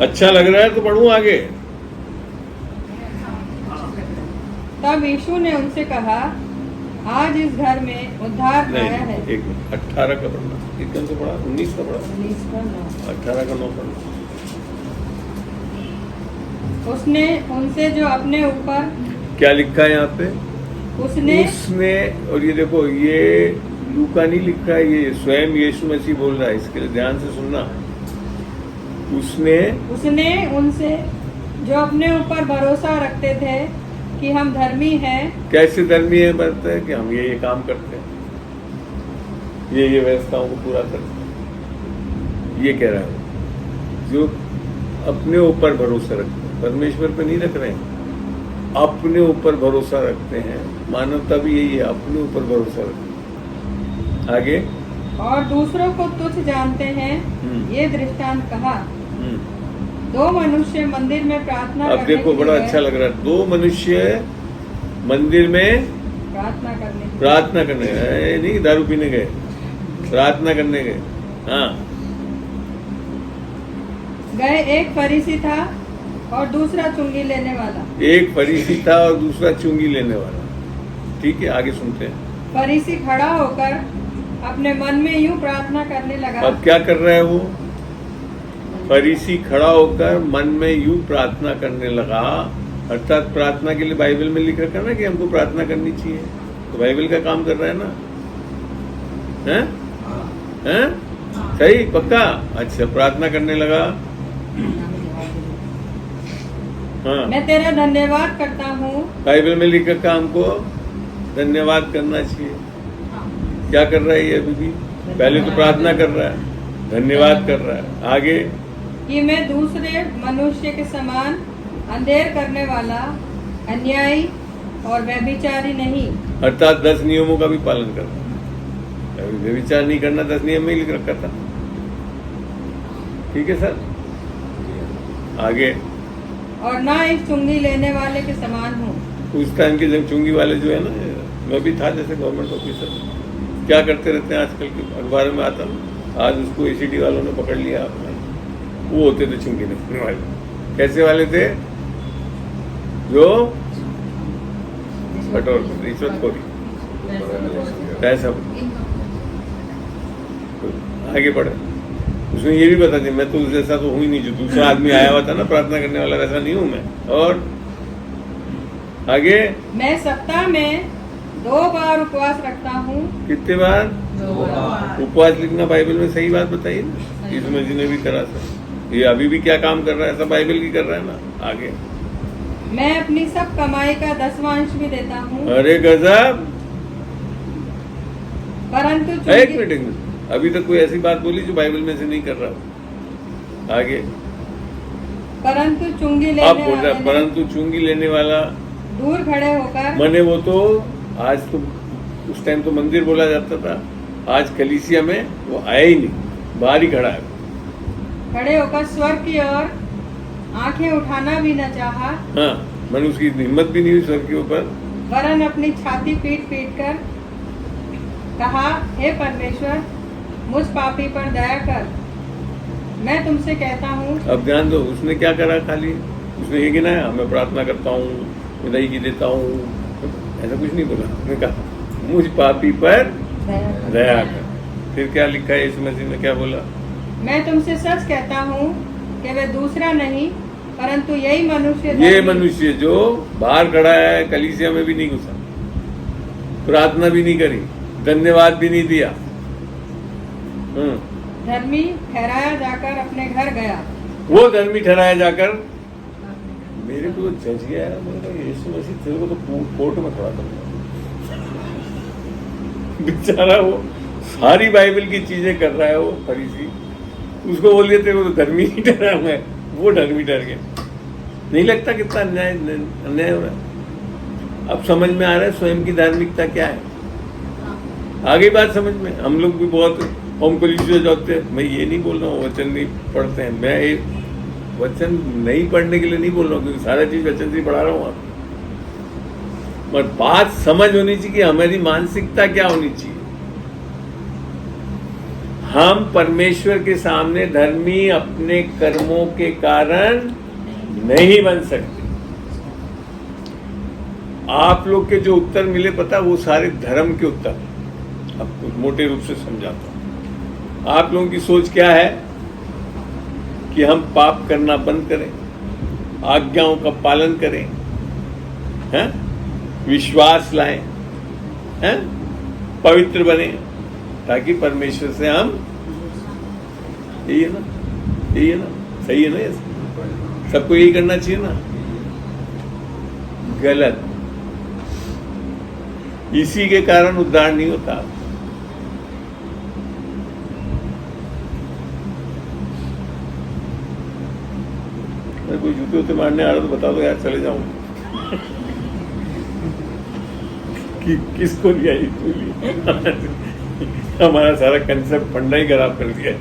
अच्छा लग रहा है तो पढ़ूं आगे। तब यीशु ने उनसे कहा, आज इस घर में उद्धार आया है। नहीं, एक मिनट, 18 का पढ़ना। एकदम से पढ़ा, 19 का पढ़ा, 18 का 9 पढ़ना। उसने उनसे जो अपने ऊपर क्या लिखा है यहाँ पे? उसने और ये देखो, ये लूका नहीं लिखा है, ये स्वयं यीशु मसीह बोल रहा है, इसके लिए ध्यान से सुनना। उसने उनसे जो अपने ऊपर भरोसा रखते थे कि हम धर्मी हैं। कैसे धर्मी है? बताते हैं कि हम ये काम करते हैं, ये व्यवस्थाओं को पूरा करते हैं। ये कह रहा है जो अपने ऊपर भरोसा रखते हैं, परमेश्वर पे नहीं रख रहे हैं, अपने ऊपर भरोसा रखते हैं। मानवता भी यही है, अपने ऊपर भरोसा रखते हैं। आगे, और दूसरों को तुच्छ जानते हैं। ये दृष्टांत कहा, दो मनुष्य मंदिर में प्रार्थना अब करने देखो के बड़ा लिए अच्छा लग रहा है। दो मनुष्य मंदिर में प्रार्थना करने गए, नहीं दारू पीने गए, प्रार्थना करने गए। हाँ, गए। एक फरीसी था और दूसरा चुंगी लेने वाला। एक फरीसी था और दूसरा चुंगी लेने वाला। ठीक है, आगे सुनते हैं। फरीसी खड़ा होकर अपने मन में यूं प्रार्थना करने लगा। अब क्या कर रहा है वो? फरीसी खड़ा होकर मन में यूं प्रार्थना करने लगा। अर्थात प्रार्थना के लिए बाइबल में लिख रखा ना कि हमको प्रार्थना करनी चाहिए, तो बाइबल का काम कर रहा है ना। हैं? हैं? सही, पक्का? अच्छा, प्रार्थना करने लगा। हाँ, मैं तेरा धन्यवाद करता हूँ। बाइबल में लिख रखा हमको धन्यवाद करना चाहिए। क्या कर रहा है ये अभी भी? पहले तो प्रार्थना कर रहा है, धन्यवाद कर रहा है। आगे, कि मैं दूसरे मनुष्य के समान अंधेर करने वाला, अन्यायी और व्यभिचारी नहीं। अर्थात 10 नियमों का भी पालन करना। व्यभिचार नहीं करना 10 नियम में ही लिख रखा था। ठीक है सर, आगे। और ना इस चुंगी लेने वाले के समान हूँ। उस टाइम के जब चुंगी वाले जो है ना, मैं भी था जैसे गवर्नमेंट ऑफिसर, क्या करते रहते हैं आजकल के अखबार में आता ना, आज उसको एसीडी वालों ने पकड़ लिया आपने। वो होते थे चुंगी लेने वाले। कैसे वाले थे? जो कठोर रिश्वतखोरी, पैसा। आगे बढ़े। उसने ये भी बता दिया, मैं तो उस जैसा तो हूँ ही नहीं, जो दूसरा आदमी आया हुआ था ना प्रार्थना करने वाला, वैसा नहीं हूँ मैं। और आगे, मैं सप्ताह में 2 बार उपवास रखता हूँ। कितने बार? 2 बार। उपवास लिखना बाइबल में सही बात बताइए। इसमें जिन्हें भी करा था, ये अभी भी क्या काम कर रहा है? सब बाइबल की कर रहा है ना। आगे, मैं अपनी सब कमाई का 10वांश भी देता हूँ। अरे गजब। परंतु एक मिनट, अभी तक कोई ऐसी बात बोली जो बाइबल में से नहीं कर रहा। आगे, परंतु चुंगी आप लेने बोल रहे वाले परंतु चुंगी लेने वाला दूर खड़े होकर। मने वो तो आज तो, उस टाइम तो मंदिर बोला जाता था, आज कलीसिया में वो आया ही नहीं, बाहर ही खड़ा है। खड़े होकर स्वर्ग की ओर आंखें उठाना भी न चाहा। हाँ, मैंने उसकी हिम्मत भी नहीं हुई स्वर्ग के ऊपर। वरन अपनी छाती पीट पीट कर कहा, हे परमेश्वर, मुझ पापी पर दया कर। मैं तुमसे कहता हूँ। अब ध्यान दो, उसने क्या करा? खाली उसने ये गिनाया, मैं प्रार्थना करता हूँ, विदाई की देता हूँ, ऐसा कुछ नहीं बोला। उसने कहा मुझ पापी पर दया कर। फिर क्या लिखा है इस मसीह ने, क्या बोला? मैं तुमसे सच कहता हूँ कि वे दूसरा नहीं, परंतु यही मनुष्य, ये मनुष्य जो बाहर खड़ा है, कलीसिया में भी नहीं घुसा, प्रार्थना भी नहीं करी, धन्यवाद भी नहीं दिया, धर्मी ठहराया जाकर अपने घर गया। वो धर्मी ठहराया जाकर, मेरे को तो जज गया है, यीशु मसीह तेरे को तो कोर्ट में खड़ा कर बेचारा। वो सारी बाइबल की चीजें कर रहा है वो फरीसी, उसको बोल दिया तेरे को तो धर्मी ही ठहरा हुआ है, वो धर्मी ठहर गया। नहीं लगता कितना अन्याय हो रहा है? अब समझ में आ रहा है स्वयं की धार्मिकता क्या है। आगे बात समझ में। हम लोग भी बहुत होम कलीसिया जाते हैं, मैं ये नहीं बोल रहा हूँ वचन नहीं पढ़ते हैं, मैं वचन नहीं पढ़ने के लिए नहीं बोल रहा हूँ, क्योंकि सारा चीज वचन से ही पढ़ा रहा हूँ आपको। पर बात समझ होनी चाहिए कि हमारी मानसिकता क्या होनी चाहिए। हम परमेश्वर के सामने धर्मी अपने कर्मों के कारण नहीं बन सकते। आप लोग के जो उत्तर मिले पता, वो सारे धर्म के उत्तर। आपको मोटे रूप से समझाता हूं। आप लोगों की सोच क्या है कि हम पाप करना बंद करें, आज्ञाओं का पालन करें, हैं? विश्वास लाएं, हैं? पवित्र बने, ताकि परमेश्वर से हम, यही है ना, यही है ना, सही है ना, ये सबको यही करना चाहिए ना। गलत। इसी के कारण उद्धार नहीं होता। अगर कोई जूते उते मारने आ रहा तो बता दो यार, चले जाऊं। कि किसको लिया हमारा सारा कंसेप्ट फंडा ही खराब कर दिया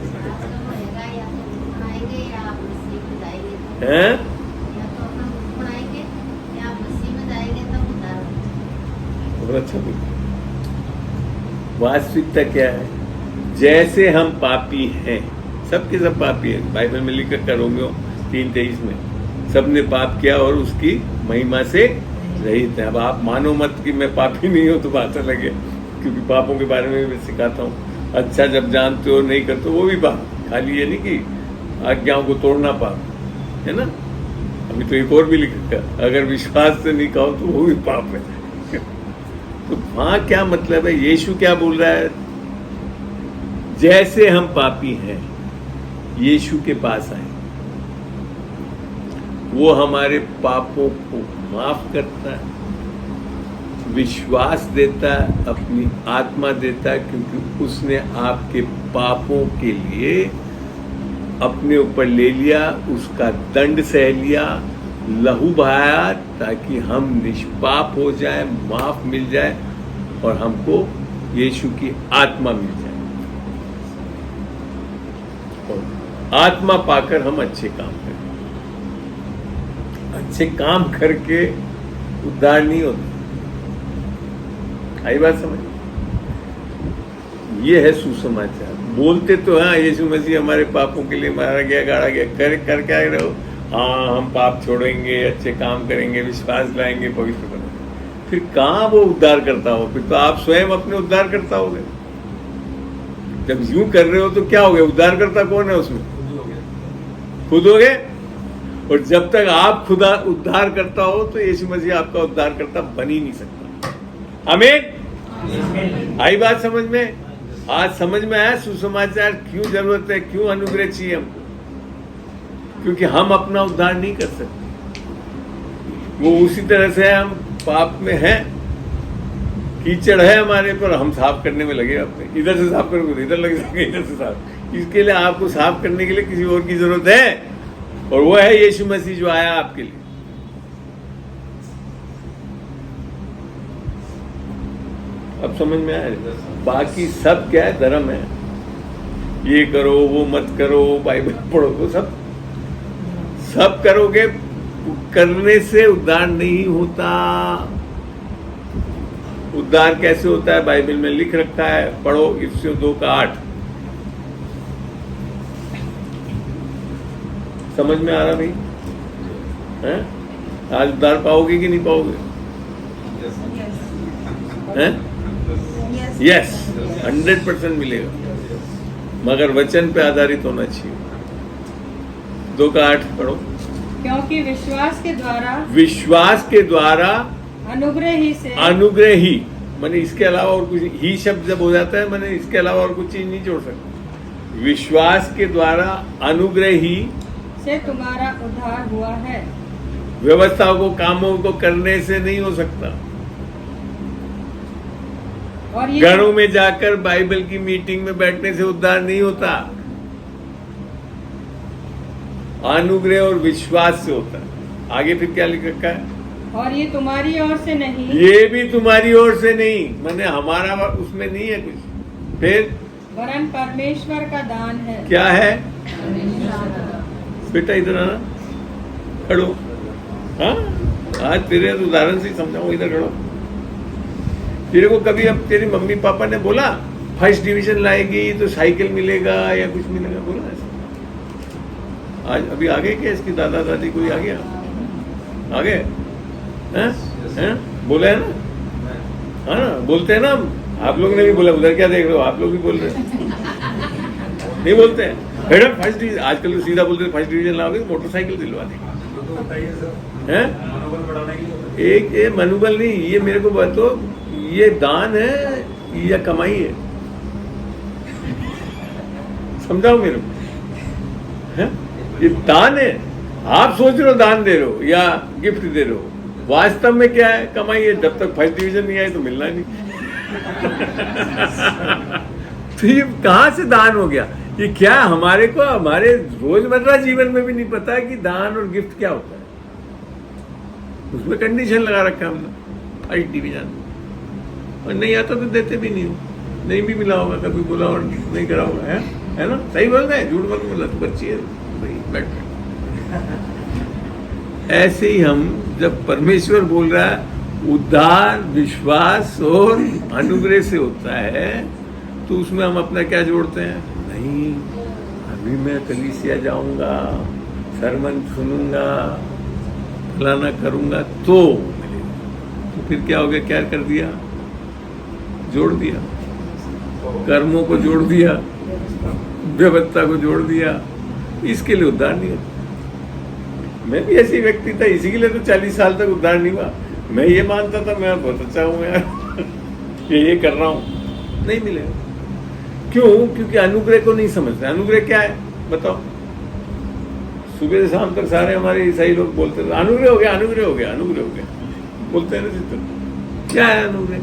है। अच्छा, वास्तविकता क्या है? जैसे हम पापी हैं, सबके सब पापी हैं। बाइबल में लिखा है रोमियो 3:23 में, सबने पाप किया और उसकी महिमा से रहित है। अब आप मानो मत कि मैं पापी नहीं हूं, तो बात अलग है, क्योंकि पापों के बारे में मैं सिखाता हूँ। अच्छा, जब जानते हो नहीं करते वो भी पाप, खाली ये नहीं कि आज्ञाओं को तोड़ना पाप है ना। अभी तो एक और भी लिखा, अगर विश्वास से नहीं कहो तो वो भी पाप है। तो वहां क्या मतलब है? यीशु क्या बोल रहा है? जैसे हम पापी हैं, यीशु के पास आए, वो हमारे पापों को माफ करता है, विश्वास देता है, अपनी आत्मा देता है, क्योंकि उसने आपके पापों के लिए अपने ऊपर ले लिया, उसका दंड सह लिया, लहू बहाया, ताकि हम निष्पाप हो जाए, माफ मिल जाए और हमको यीशु की आत्मा मिल जाए। और आत्मा पाकर हम अच्छे काम करें। अच्छे काम करके उद्धार नहीं होता। आई बात समझ? ये है सुसमाचार। बोलते तो हाँ यीशु मसीह हमारे पापों के लिए मारा गया, गाड़ा गया, कर क्या रहे हो? हाँ हम पाप छोड़ेंगे, अच्छे काम करेंगे, विश्वास लाएंगे, पवित्र बनेंगे। फिर कहाँ वो उद्धार करता हो? फिर तो आप स्वयं अपने उद्धार करता होगे। जब यूं कर रहे हो तो क्या हो गया? उद्धार करता कौन है उसमें? खुद हो गए। और जब तक आप खुदा उद्धार करता हो तो यीशु मसीह आपका उद्धार करता बन ही नहीं सकता। आमीन। आई बात समझ में? आज समझ में आया सुसमाचार क्यों जरूरत है, क्यों अनुग्रह चाहिए हमको? क्योंकि हम अपना उद्धार नहीं कर सकते। वो उसी तरह से हम पाप में हैं, कीचड़ है हमारे पर, हम साफ करने में लगे अपने। इधर से साफ करोगे इधर लग जाएंगे, इधर से साफ। इसके लिए आपको साफ करने के लिए किसी और की जरूरत है, और वो है यीशु मसीह जो आया आपके लिए। अब समझ में आया? बाकी सब क्या है? धर्म है। ये करो, वो मत करो, बाइबल पढ़ो, वो सब करोगे, करने से उद्धार नहीं होता। उद्धार कैसे होता है? बाइबल में लिख रखा है, पढ़ो इफिसियों 2:8। समझ में आ रहा भाई? हैं? आज उद्धार पाओगे कि नहीं पाओगे? हैं? यस, 100% मिलेगा, मगर वचन पे आधारित होना चाहिए। 2:8 पढ़ो। क्योंकि विश्वास के द्वारा अनुग्रह ही माने इसके अलावा और कुछ ही शब्द जब हो जाता है, माने इसके अलावा और कुछ चीज नहीं जोड़ सकते। विश्वास के द्वारा अनुग्रह ही से तुम्हारा उद्धार हुआ है। व्यवस्थाओं को, कामों को करने से नहीं हो सकता। और ये घरों में जाकर बाइबल की मीटिंग में बैठने से उद्धार नहीं होता। अनुग्रह और विश्वास से होता है। आगे फिर क्या लिख रखा है? और ये तुम्हारी ओर से नहीं, ये भी तुम्हारी ओर से नहीं, माने हमारा उसमें नहीं है कुछ। फिर वरन परमेश्वर का दान है। क्या है? बेटा इधर आना, खड़ो। हाँ, आज तेरे उदाहरण से समझाऊं, इधर खड़ो। तेरे को कभी अब तेरी मम्मी पापा ने बोला फर्स्ट डिवीजन लाएगी तो साइकिल मिलेगा या कुछ मिलेगा, बोला ऐसा? आज अभी आ गए क्या इसकी दादा दादी, कोई आ गया? आ गए हैं? बोले है ना? हाँ ना, बोलते हैं ना। आप लोग ने भी बोला, उधर क्या देख रहे हो, आप लोग भी बोल रहे हैं। नहीं बोलते हैं बेटा फर्स्ट डिवीजन, आजकल तो सीधा बोलते हैं फर्स्ट डिवीजन लाओगे तो मोटरसाइकिल दिलवा देंगे। हैं? एक ये मनोबल नहीं, ये मेरे को बताओ, ये दान है या कमाई है? समझाओ मेरे को। हैं? ये दान है। आप सोच रहे हो दान दे रहे हो या गिफ्ट दे रहे हो, वास्तव में क्या है? कमाई है। जब तक फर्स्ट डिवीजन नहीं आए तो मिलना नहीं। तो ये कहां से दान हो गया? ये क्या हमारे को हमारे रोजमर्रा जीवन में भी नहीं पता है कि दान और गिफ्ट क्या होता है। उसमें कंडीशन लगा रखा है हमने, फर्स्ट डिवीजन, और नहीं आता तो देते भी नहीं हो, नहीं भी मिला होगा, कभी बोला और नहीं करा होगा। है ना? सही बोल रहे हैं, झूठ मत बोला, तो बच्ची है भाई, बैठ। ऐसे ही हम जब परमेश्वर बोल रहा है उद्धार विश्वास और अनुग्रह से होता है, तो उसमें हम अपना क्या जोड़ते हैं? नहीं, अभी मैं कलीसिया जाऊंगा, सरमन सुनूंगा, फलाना करूंगा तो मिलेगा। तो फिर क्या हो गया? क्या कर दिया? जोड़ दिया, कर्मों को जोड़ दिया, व्यवस्था को जोड़ दिया। इसके लिए उद्धार नहीं होता। मैं भी ऐसी व्यक्ति था, इसी के लिए तो 40 साल तक उद्धार नहीं हुआ। मैं ये मानता था मैं बहुत अच्छा हूं यार, ये कर रहा हूं, नहीं मिलेगा। क्यों? क्योंकि अनुग्रह को नहीं समझते। अनुग्रह क्या है बताओ? सुबह से शाम तक सारे हमारे ईसाई लोग बोलते थे अनुग्रह हो गया, अनुग्रह हो गया, अनुग्रह हो गया, बोलते हैं ना चित्र। क्या है अनुग्रह?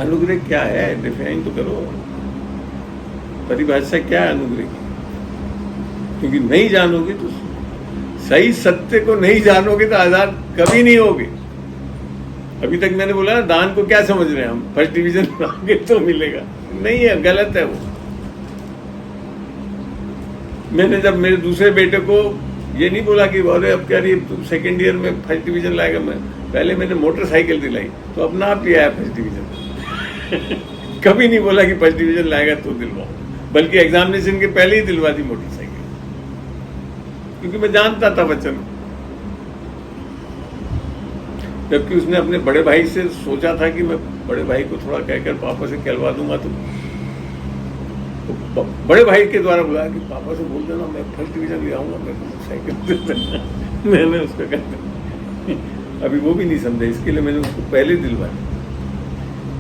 अनुग्रह क्या है? डिफाइन तो करो, परिभाषा क्या है अनुग्रह की? क्योंकि नहीं जानोगे तो, सही सत्य को नहीं जानोगे तो आजाद कभी नहीं होगे। अभी तक मैंने बोला ना, दान को क्या समझ रहे हैं हम? फर्स्ट डिवीजन लाओगे तो मिलेगा, नहीं है, गलत है वो। मैंने जब मेरे दूसरे बेटे को ये नहीं बोला कि अरे अब क्या रही तू सेकेंड ईयर में फर्स्ट डिवीजन लाएगा, मैं पहले मैंने मोटरसाइकिल दिलाई तो अपना आप लिया है फर्स्ट डिवीजन। कभी नहीं बोला कि फर्स्ट डिवीजन लाएगा तो दिलवाओ, बल्कि एग्जामिनेशन के पहले ही दिलवा दी मोटरसाइकिल, क्योंकि मैं जानता था वचन। जबकि उसने अपने बड़े भाई से सोचा था कि मैं बड़े भाई को थोड़ा कहकर पापा से कहलवा दूंगा, तो बड़े भाई के द्वारा बुलाया कि पापा से बोल देना मैं फर्स्ट डिवीजन ले आऊंगा, मैं मोटरसाइकिल मैंने उसको कहता, अभी वो भी नहीं समझा, इसके लिए मैंने उसको पहले दिलवाया,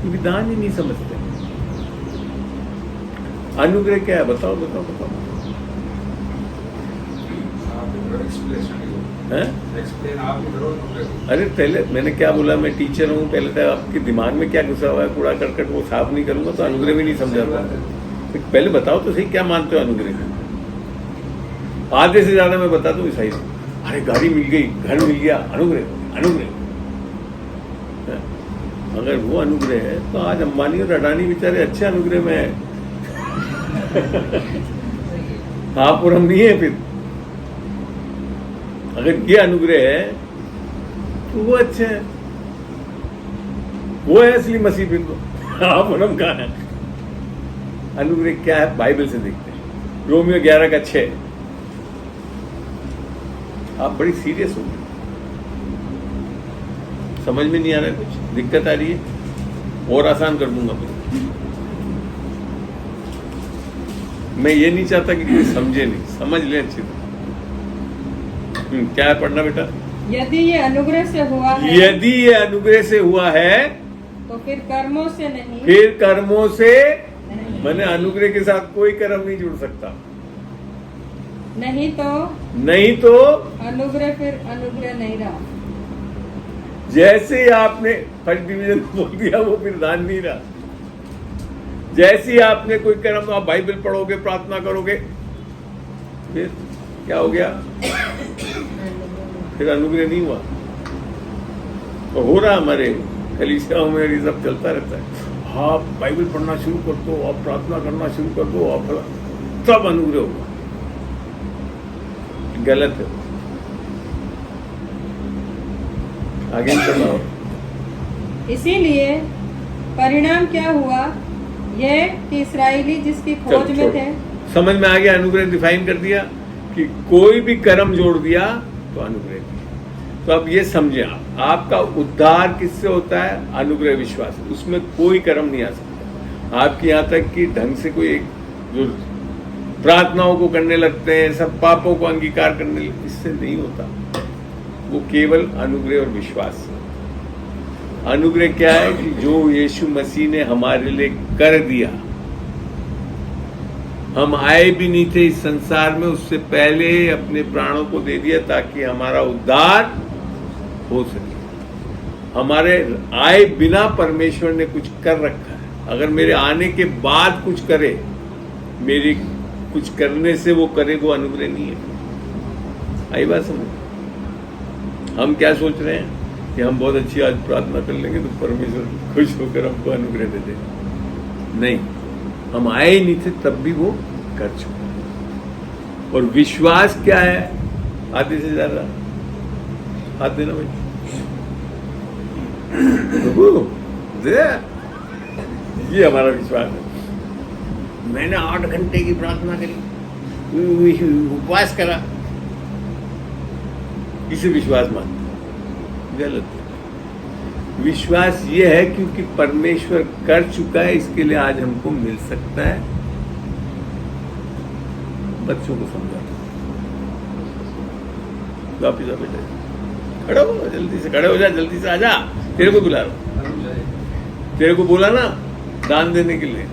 क्योंकि दान ही नहीं समझते। अनुग्रह क्या है? बताओ बताओ बताओ। अरे पहले मैंने क्या बोला? मैं टीचर हूँ, पहले तो आपके दिमाग में क्या घुसा हुआ है? कूड़ा करकट वो साफ नहीं करूंगा तो अनुग्रह भी नहीं समझा रहा। पहले बताओ तो सही, क्या मानते हो अनुग्रह? आधे से ज्यादा मैं बता दूं ईसाई, अरे गाड़ी मिल गई, घर मिल गया, अनुग्रह, अनुग्रह। अगर वो अनुग्रह है तो आज अंबानी और अडानी बेचारे अच्छे अनुग्रह में है। आप और हम नहीं है। फिर अगर ये अनुग्रह है तो वो अच्छे हैं, वो है असली मसीह। फिर तो आप और हम कहाँ हैं? अनुग्रह क्या है? बाइबल से देखते हैं। रोमियो 11:6। आप बड़ी सीरियस हो गए, समझ में नहीं आ रहा है, कुछ दिक्कत आ रही है? और आसान कर दूंगा फिर। मैं ये नहीं चाहता कि कोई समझे नहीं, समझ ले अच्छी तरह। क्या है पढ़ना बेटा? यदि ये अनुग्रह से हुआ है, यदि ये अनुग्रह से हुआ है तो फिर कर्मों से नहीं, फिर कर्मों से मैंने अनुग्रह के साथ कोई कर्म नहीं जुड़ सकता। नहीं तो अनुग्रह फिर अनुग्रह नहीं रहा। जैसे ही आपने फर्स्ट डिवीजन बोल दिया वो फिर दान नहीं रहा। जैसे ही आपने कोई कर्म, आप बाइबल पढ़ोगे, प्रार्थना करोगे, फिर क्या हो गया? फिर अनुग्रह नहीं हुआ। तो हो रहा हमारे कलीसियाओं में ये सब चलता रहता है। आप बाइबल पढ़ना शुरू कर दो, आप प्रार्थना करना शुरू कर दो, आप तब अनुग्रह होगा। गलत है। आगे बढ़ाओ। इसीलिए परिणाम क्या हुआ, यह कि इसराइली जिसकी खोज चलो, में थे, समझ में आ गया। अनुग्रह डिफाइन कर दिया कि कोई भी कर्म जोड़ दिया तो अनुग्रह दिया। तो अब ये समझे आप, आपका उद्धार किससे होता है? अनुग्रह विश्वास, उसमें कोई कर्म नहीं आ सकता। आपकी यहाँ तक कि ढंग से कोई एक जो प्रार्थनाओं को करने लगते हैं, सब पापों को अंगीकार करने लगते, इससे नहीं होता। वो केवल अनुग्रह और विश्वास है। अनुग्रह क्या है कि जो यीशु मसीह ने हमारे लिए कर दिया, हम आए भी नहीं थे इस संसार में, उससे पहले अपने प्राणों को दे दिया ताकि हमारा उद्धार हो सके। हमारे आए बिना परमेश्वर ने कुछ कर रखा है। अगर मेरे आने के बाद कुछ करे, मेरी कुछ करने से वो करे, वो अनुग्रह नहीं है। आई बात समझ? हम क्या सोच रहे हैं कि हम बहुत अच्छी आज प्रार्थना कर लेंगे तो परमेश्वर खुश होकर हमको अनुग्रह दे दे। नहीं, हम आए ही नहीं थे तब भी वो कर चुका। और विश्वास क्या है? आधे से ज्यादा हाथ देना भाई। प्रभु दे, ये हमारा विश्वास है। मैंने 8 घंटे की प्रार्थना करी, उपवास करा, इसे विश्वास मानते? गलत। विश्वास ये है क्योंकि परमेश्वर कर चुका है, इसके लिए आज हमको मिल सकता है। बच्चों को समझाता, वापिस आ बेटा, खड़ा हो, जल्दी से खड़े हो जा, जल्दी से आजा, तेरे को बुला रहा हूं। तेरे को बोला ना दान देने के लिए,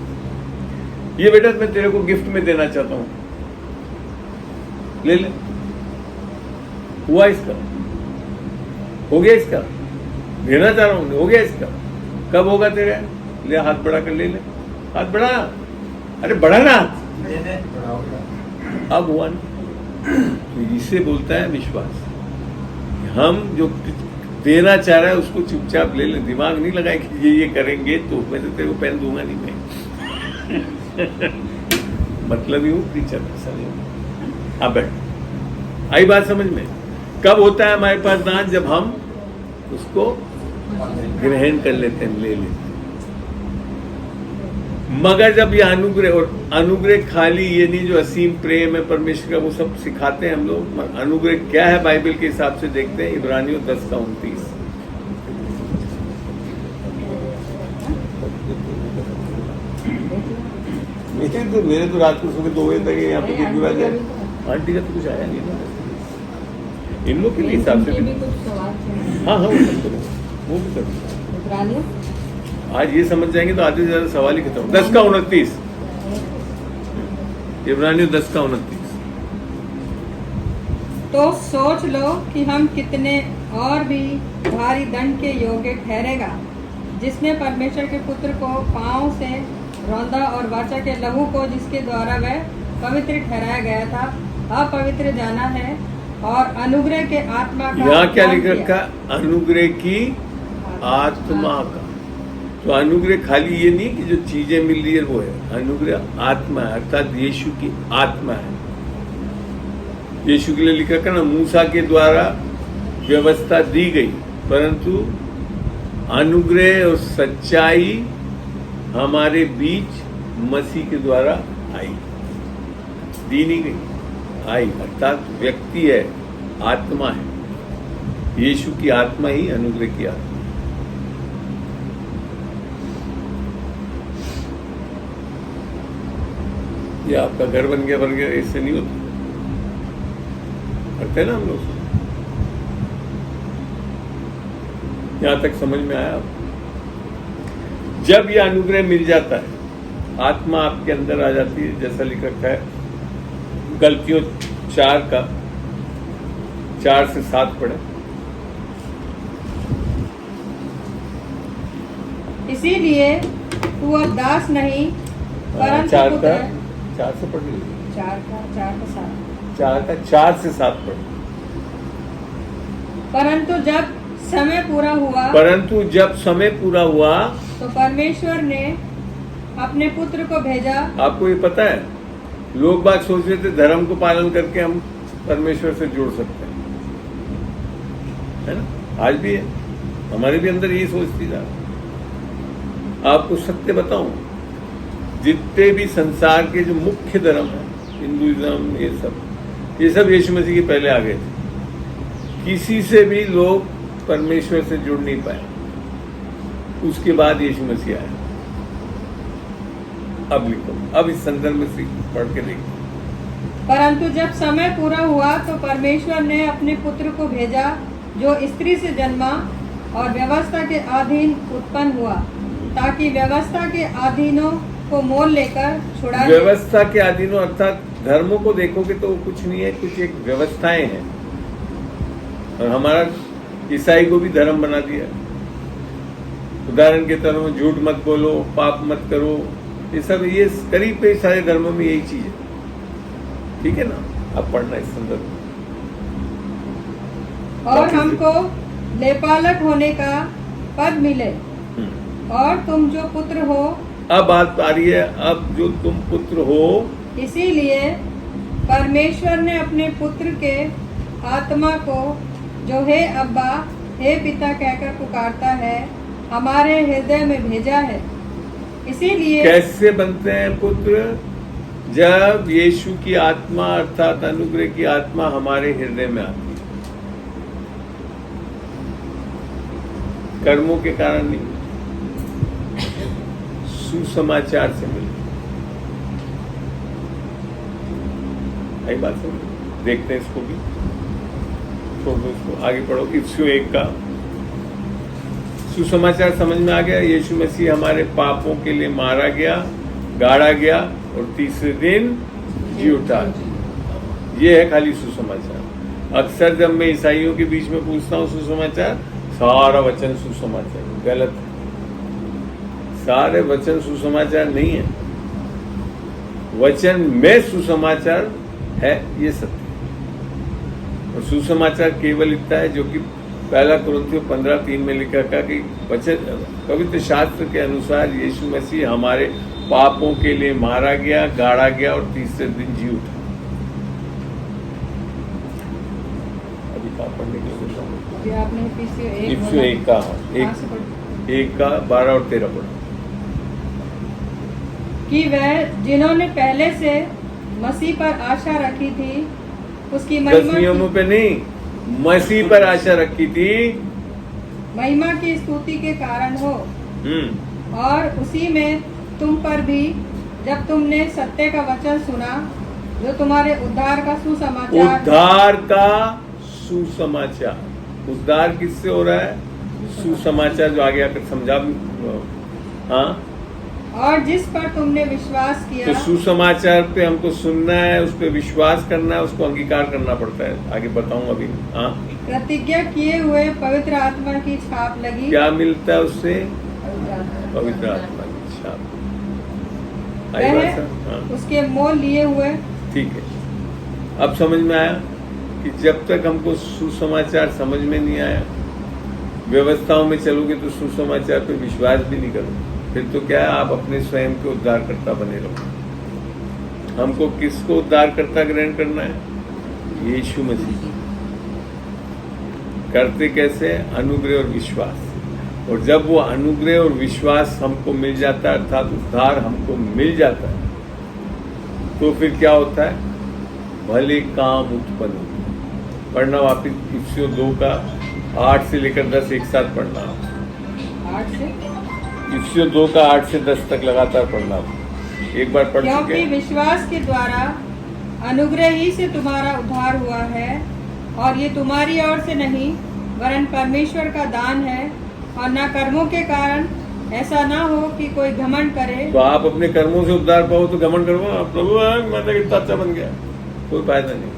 ये बेटा मैं तेरे को गिफ्ट में देना चाहता हूं, ले ले। हुआ इसका? हो गया इसका? देना चाह रहा हूं, हो गया इसका? कब होगा तेरे? ले हाथ बढ़ा कर ले ले, हाथ बढ़ा, अरे बढ़ा ना हाथ। अब हुआ ना? तो इसे बोलता है विश्वास। हम जो देना चाह रहा है उसको चुपचाप ले ले, दिमाग नहीं लगाए कि ये करेंगे तो मैं तो तेरे को पेन दूंगा नहीं मैं। मतलब ही हूँ टीचर ऐसा नहीं। अब बैठ, आई बात समझ में? कब होता है हमारे पास दान? जब हम उसको ग्रहण कर लेते हैं, ले लेते हैं। मगर जब ये अनुग्रह, और अनुग्रह खाली ये नहीं जो असीम प्रेम है परमेश्वर का, वो सब सिखाते हैं हम लोग। अनुग्रह क्या है बाइबल के हिसाब से देखते हैं, इब्रानियों 10:29। मेरे तो रात को सुबह 2 बजे तक यहाँ पे गिर गिरा जाए। आंटी का तो कुछ आया नहीं ना, इन लोग के लिए हिसाब से। हाँ हाँ, वो भी करो। आज ये समझ जाएंगे तो आधे से ज्यादा सवाल ही खत्म। 10:29, इब्रानियों 10:29। तो सोच लो कि हम कितने और भी भारी दंड के योग्य ठहरेगा, जिसने परमेश्वर के पुत्र को पांव से रौंदा और वाचा के लहू को, जिसके द्वारा वह पवित्र ठहराया गया था, अपवित्र जाना है, और अनुग्रह के आत्मा का। यहाँ क्या लिख रखा? अनुग्रह की आत्मा का। तो अनुग्रह खाली ये नहीं कि जो चीजें मिल रही है वो है, अनुग्रह आत्मा है, अर्थात यीशु की आत्मा है। यीशु के लिए लिखा था ना, मूसा के द्वारा व्यवस्था दी गई, परंतु अनुग्रह और सच्चाई हमारे बीच मसीह के द्वारा आई, दी नहीं गई, आई। अर्थात व्यक्ति है, आत्मा है। यीशु की आत्मा ही अनुग्रह की आत्मा। ये आपका घर बन गया, इससे नहीं होता। करते ना हम लोग। यहां तक समझ में आया? जब यह अनुग्रह मिल जाता है, आत्मा आपके अंदर आ जाती है, जैसा लिख रखा है गलतियों 4 से 7 पढ़े। इसीलिए तू अब दास नहीं परंतु 4 पुत्र। 4 से पढ़ लीजिए। 4 का 7। 4 से 7 पढ़े। परंतु जब समय पूरा हुआ, तो परमेश्वर ने अपने पुत्र को भेजा। आपको ये पता है, लोग बात सोच रहे थे धर्म को पालन करके हम परमेश्वर से जोड़ सकते हैं, है ना? आज भी है, हमारे भी अंदर यही सोच थी ना। आपको सत्य बताऊं, जितने भी संसार के जो मुख्य धर्म है, हिंदुइज्म, ये सब यीशु मसीह के पहले आ गए थे। किसी से भी लोग परमेश्वर से जुड़ नहीं पाए, उसके बाद यीशु मसीह आया। अब लिखो, अब इस संदर्भ में से पढ़ के देखो। परंतु जब समय पूरा हुआ तो परमेश्वर ने अपने पुत्र को भेजा, जो स्त्री से जन्मा और व्यवस्था के अधीन उत्पन्न हुआ, ताकि व्यवस्था के अधीनों को मोल लेकर छुड़ा ले। व्यवस्था के अधीनों अर्थात धर्मों को देखोगे तो वो कुछ नहीं है, कुछ एक व्यवस्थाएं हैं। और हमारा ईसाई को भी धर्म बना दिया। उदाहरण के तौर में झूठ मत बोलो, पाप मत करो, ये सब, ये करीब कई सारे धर्मों में यही चीज है। ठीक है ना? अब पढ़ना इस संदर्भ में। और हमको लेपालक होने का पद मिले, और तुम जो पुत्र हो। अब बात आ रही है, अब जो तुम पुत्र हो, इसीलिए परमेश्वर ने अपने पुत्र के आत्मा को, जो हे अब्बा, हे पिता कहकर पुकारता है, हमारे हृदय में भेजा है। इसीलिए कैसे बनते हैं पुत्र? जब यीशु की आत्मा अर्थात अनुग्रह की आत्मा हमारे हृदय में आती है, कर्मों के कारण नहीं, सुसमाचार से मिलती। आई बात समझ? देखते हैं इसको भी, छोड़ दो इसको, आगे पढ़ो। इफ्सियों 1 का सुसमाचार समझ में आ गया। यीशु मसीह हमारे पापों के लिए मारा गया, गाड़ा गया और तीसरे दिन जी उठा। ये है खाली सुसमाचार। अक्सर जब मैं ईसाइयों के बीच में पूछता हूँ सुसमाचार, सारा वचन सुसमाचार, गलत है। सारे वचन सुसमाचार नहीं है, वचन में सुसमाचार है, ये सत्य। और सुसमाचार केवल इतना है जो कि 1 कुरिन्थियों 15:3 में लिखा था कि वचन पवित्र शास्त्र के अनुसार यीशु मसीह हमारे पापों के लिए मारा गया, गाड़ा गया और तीसरे दिन जी उठा। अभी कहाँ पढ़ने के लिए अभी आपने इफ्सियों 1 का 1 का 12 और 13 पढ़ा कि वह जिन्होंने पहले से मसीह पर आशा रखी थी, उसकी 10 नियमों पे नहीं, मसीह पर आशा रखी थी, महिमा की स्तुति के कारण हो। और उसी में तुम पर भी, जब तुमने सत्य का वचन सुना, जो तुम्हारे उद्धार का सुसमाचार। उद्धार का सुसमाचार, उद्धार किससे हो रहा है? सुसमाचार, जो आगे आकर समझा। हाँ, और जिस पर तुमने विश्वास किया। तो सुसमाचार पे हमको सुनना है, उस पर विश्वास करना है, उसको अंगीकार करना पड़ता है। आगे बताऊं अभी। हाँ, प्रतिज्ञा किए हुए पवित्र आत्मा की छाप लगी। क्या मिलता है उससे? पवित्र आत्मा की छाप। आई बात सर? हाँ, उसके मोल लिए हुए। ठीक है। अब समझ में आया कि जब तक हमको सुसमाचार समझ में नहीं आया, व्यवस्थाओं में चलोगे तो सुसमाचार पे विश्वास भी नहीं करोगे, फिर तो क्या है, आप अपने स्वयं के उद्धारकर्ता बने रहो। हमको किसको उद्धारकर्ता ग्रहण करना है? यीशु मसीह। करते कैसे? अनुग्रह और विश्वास। और जब वो अनुग्रह और विश्वास हमको मिल जाता है, अर्थात उद्धार हमको मिल जाता है, तो फिर क्या होता है? भले काम उत्पन्न होते हैं। पढ़ना वापिस इफ्सियों 2 का 8 से लेकर 10 एक साथ पढ़ना। 8 से इफ्सियों 2 का 8 से 10 तक लगातार पढ़ना। एक बार पढ़ चुके क्योंकि हैं। विश्वास के द्वारा अनुग्रह ही से तुम्हारा उद्धार हुआ है, और ये तुम्हारी ओर से नहीं, वरन परमेश्वर का दान है, और न कर्मों के कारण, ऐसा ना हो कि कोई घमंड करे। तो आप अपने कर्मों से उद्धार पाओ तो घमंड करो, प्रभु मैं तो कितना अच्छा बन गया, कोई फायदा नहीं।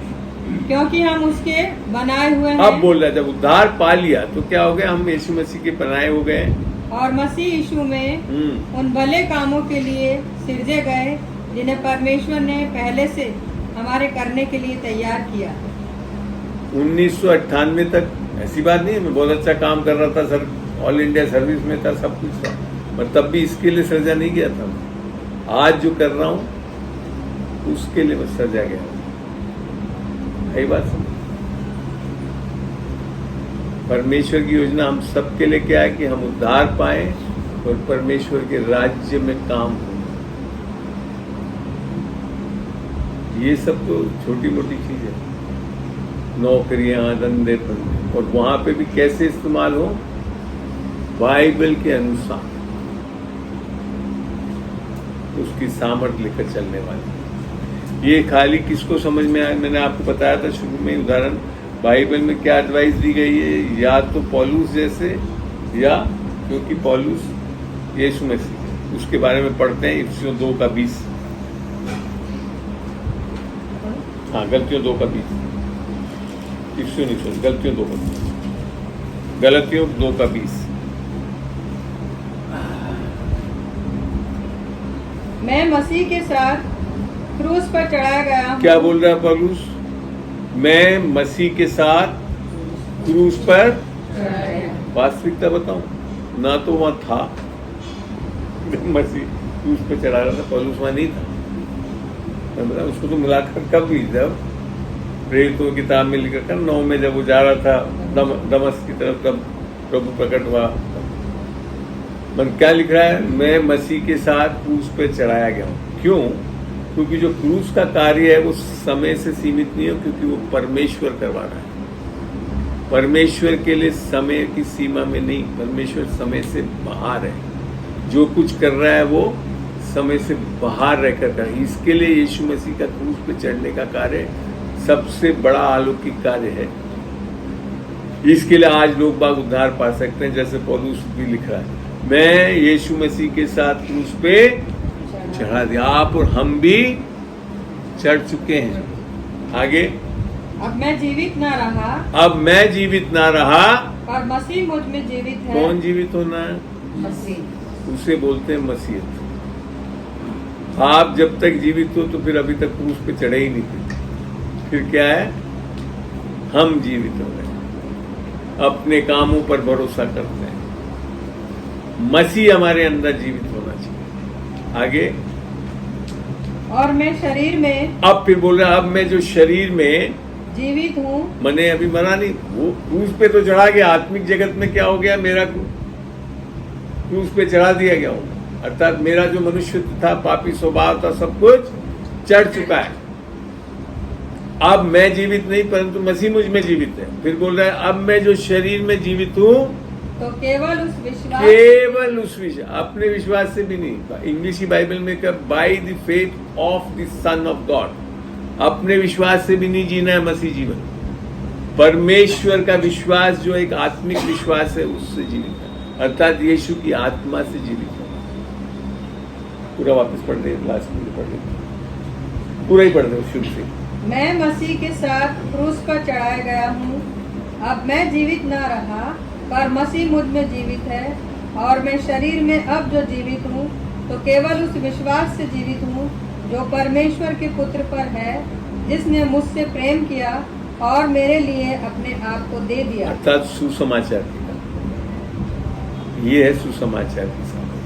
क्योंकि हम उसके बनाए हुए हैं। अब बोल रहा है, जब उद्धार पा लिया तो क्या हो गया? हम यीशु मसीह के बनाए हो गए, और मसीह यीशु में उन भले कामों के लिए सिरजे गए, जिन्हें परमेश्वर ने पहले से हमारे करने के लिए तैयार किया। 1998 तक ऐसी बात नहीं है, मैं बहुत अच्छा काम कर रहा था सर, ऑल इंडिया सर्विस में था, सब कुछ था, पर तब भी इसके लिए सजा नहीं गया था। आज जो कर रहा हूँ उसके लिए मैं सजा गया। यही बात समझ। परमेश्वर की योजना हम सबके लिए क्या है कि हम उद्धार पाएं और परमेश्वर के राज्य में काम हो। ये सब तो छोटी मोटी चीज है, नौकरियां, धंधे धंधे, और वहां पे भी कैसे इस्तेमाल हो, बाइबल के अनुसार उसकी सामर्थ्य लेकर चलने वाली। ये खाली किसको समझ में आया, मैंने आपको बताया था शुरू में उदाहरण, बाइबल में क्या एडवाइस दी गई है, या तो पौलुस जैसे, या क्योंकि पौलुस यीशु मसीह, उसके बारे में पढ़ते हैं इफिसियों 2:20। हाँ, गलतियों 2:20, इफिसियों नहीं सुन, गलतियों 2:20, गलतियों 2:20। मैं मसीह के साथ क्रूस पर चढ़ाया गया हूँ। क्या बोल रहा है पौलुस? मैं मसीह के साथ क्रूस पर, वास्तविकता बताऊं, ना तो वहां था मसीह क्रूस पर चढ़ा रहा था, पौलुस वहां नहीं था। मैं बता, उसको तो मुलाकात कब हुई, जब प्रेरितों की किताब में लिखा 9 में जब वो जा रहा था दमस्क की तरफ, तब प्रभु प्रकट हुआ। मन क्या लिख रहा है, मैं मसीह के साथ क्रूस पर चढ़ाया गया हूं। क्यों? क्योंकि जो क्रूस का कार्य है वो समय से सीमित नहीं है, क्योंकि वो परमेश्वर करवा रहा है। परमेश्वर के लिए समय की सीमा में नहीं, परमेश्वर समय से बाहर है। जो कुछ कर रहा है वो समय से बाहर रहकर कर, इसके लिए यीशु मसीह का क्रूस पे चढ़ने का कार्य सबसे बड़ा अलौकिक कार्य है। इसके लिए आज लोग बाग उद्धार पा सकते हैं, जैसे पौलुस भी लिख रहा है, मैं यीशु मसीह के साथ क्रूस पे चढ़ा दिया। आप और हम भी चढ़ चुके हैं। आगे, अब मैं जीवित ना रहा, अब मैं जीवित ना रहा, और मसीह मुझ में जीवित है। कौन जीवित होना है? मसीह। उसे बोलते हैं मसीहत। आप जब तक जीवित हो तो फिर अभी तक क्रूस पे चढ़े ही नहीं थे। फिर क्या है? हम जीवित हो गए, अपने कामों पर भरोसा करते हैं। मसीह हमारे अंदर जीवित होना चाहिए। आगे, और मैं शरीर में, अब फिर बोल रहा, अब मैं जो शरीर में जीवित हूँ। मैंने अभी मरा नहीं, वो क्रूस पे तो चढ़ा गया। आत्मिक जगत में क्या हो गया, मेरा क्रूस पे चढ़ा दिया गया हूँ, अर्थात मेरा जो मनुष्य था, पापी स्वभाव था, सब कुछ चढ़ चुका है। अब मैं जीवित नहीं, परंतु मसीह मुझ में जीवित है। फिर बोल रहा है, अब मैं जो शरीर में जीवित हूँ, तो केवल उस विश्वास, अपने विश्वास से भी नहीं। इंग्लिश बाइबल में क्या, by the faith of the son of God, अपने विश्वास से भी नहीं जीना है मसीह जीवन। परमेश्वर का विश्वास जो एक आत्मिक विश्वास है, उससे जीवित है, अर्थात यीशु की आत्मा से जीवित है। पूरा वापस पढ़ दे, लास्ट में पढ़ दे, पूरा ही पढ़ दे शुरू से। मैं मसीह के साथ क्रूस पर चढ़ाया गया हूँ। अब मैं जीवित ना रहा, पर मसीह मुझ में जीवित है, और मैं शरीर में अब जो जीवित हूँ, तो केवल उस विश्वास से जीवित हूँ जो परमेश्वर के पुत्र पर है, जिसने मुझसे प्रेम किया और मेरे लिए अपने आप को दे दिया। अर्थात सुसमाचार की, ये है सुसमाचार की सामने।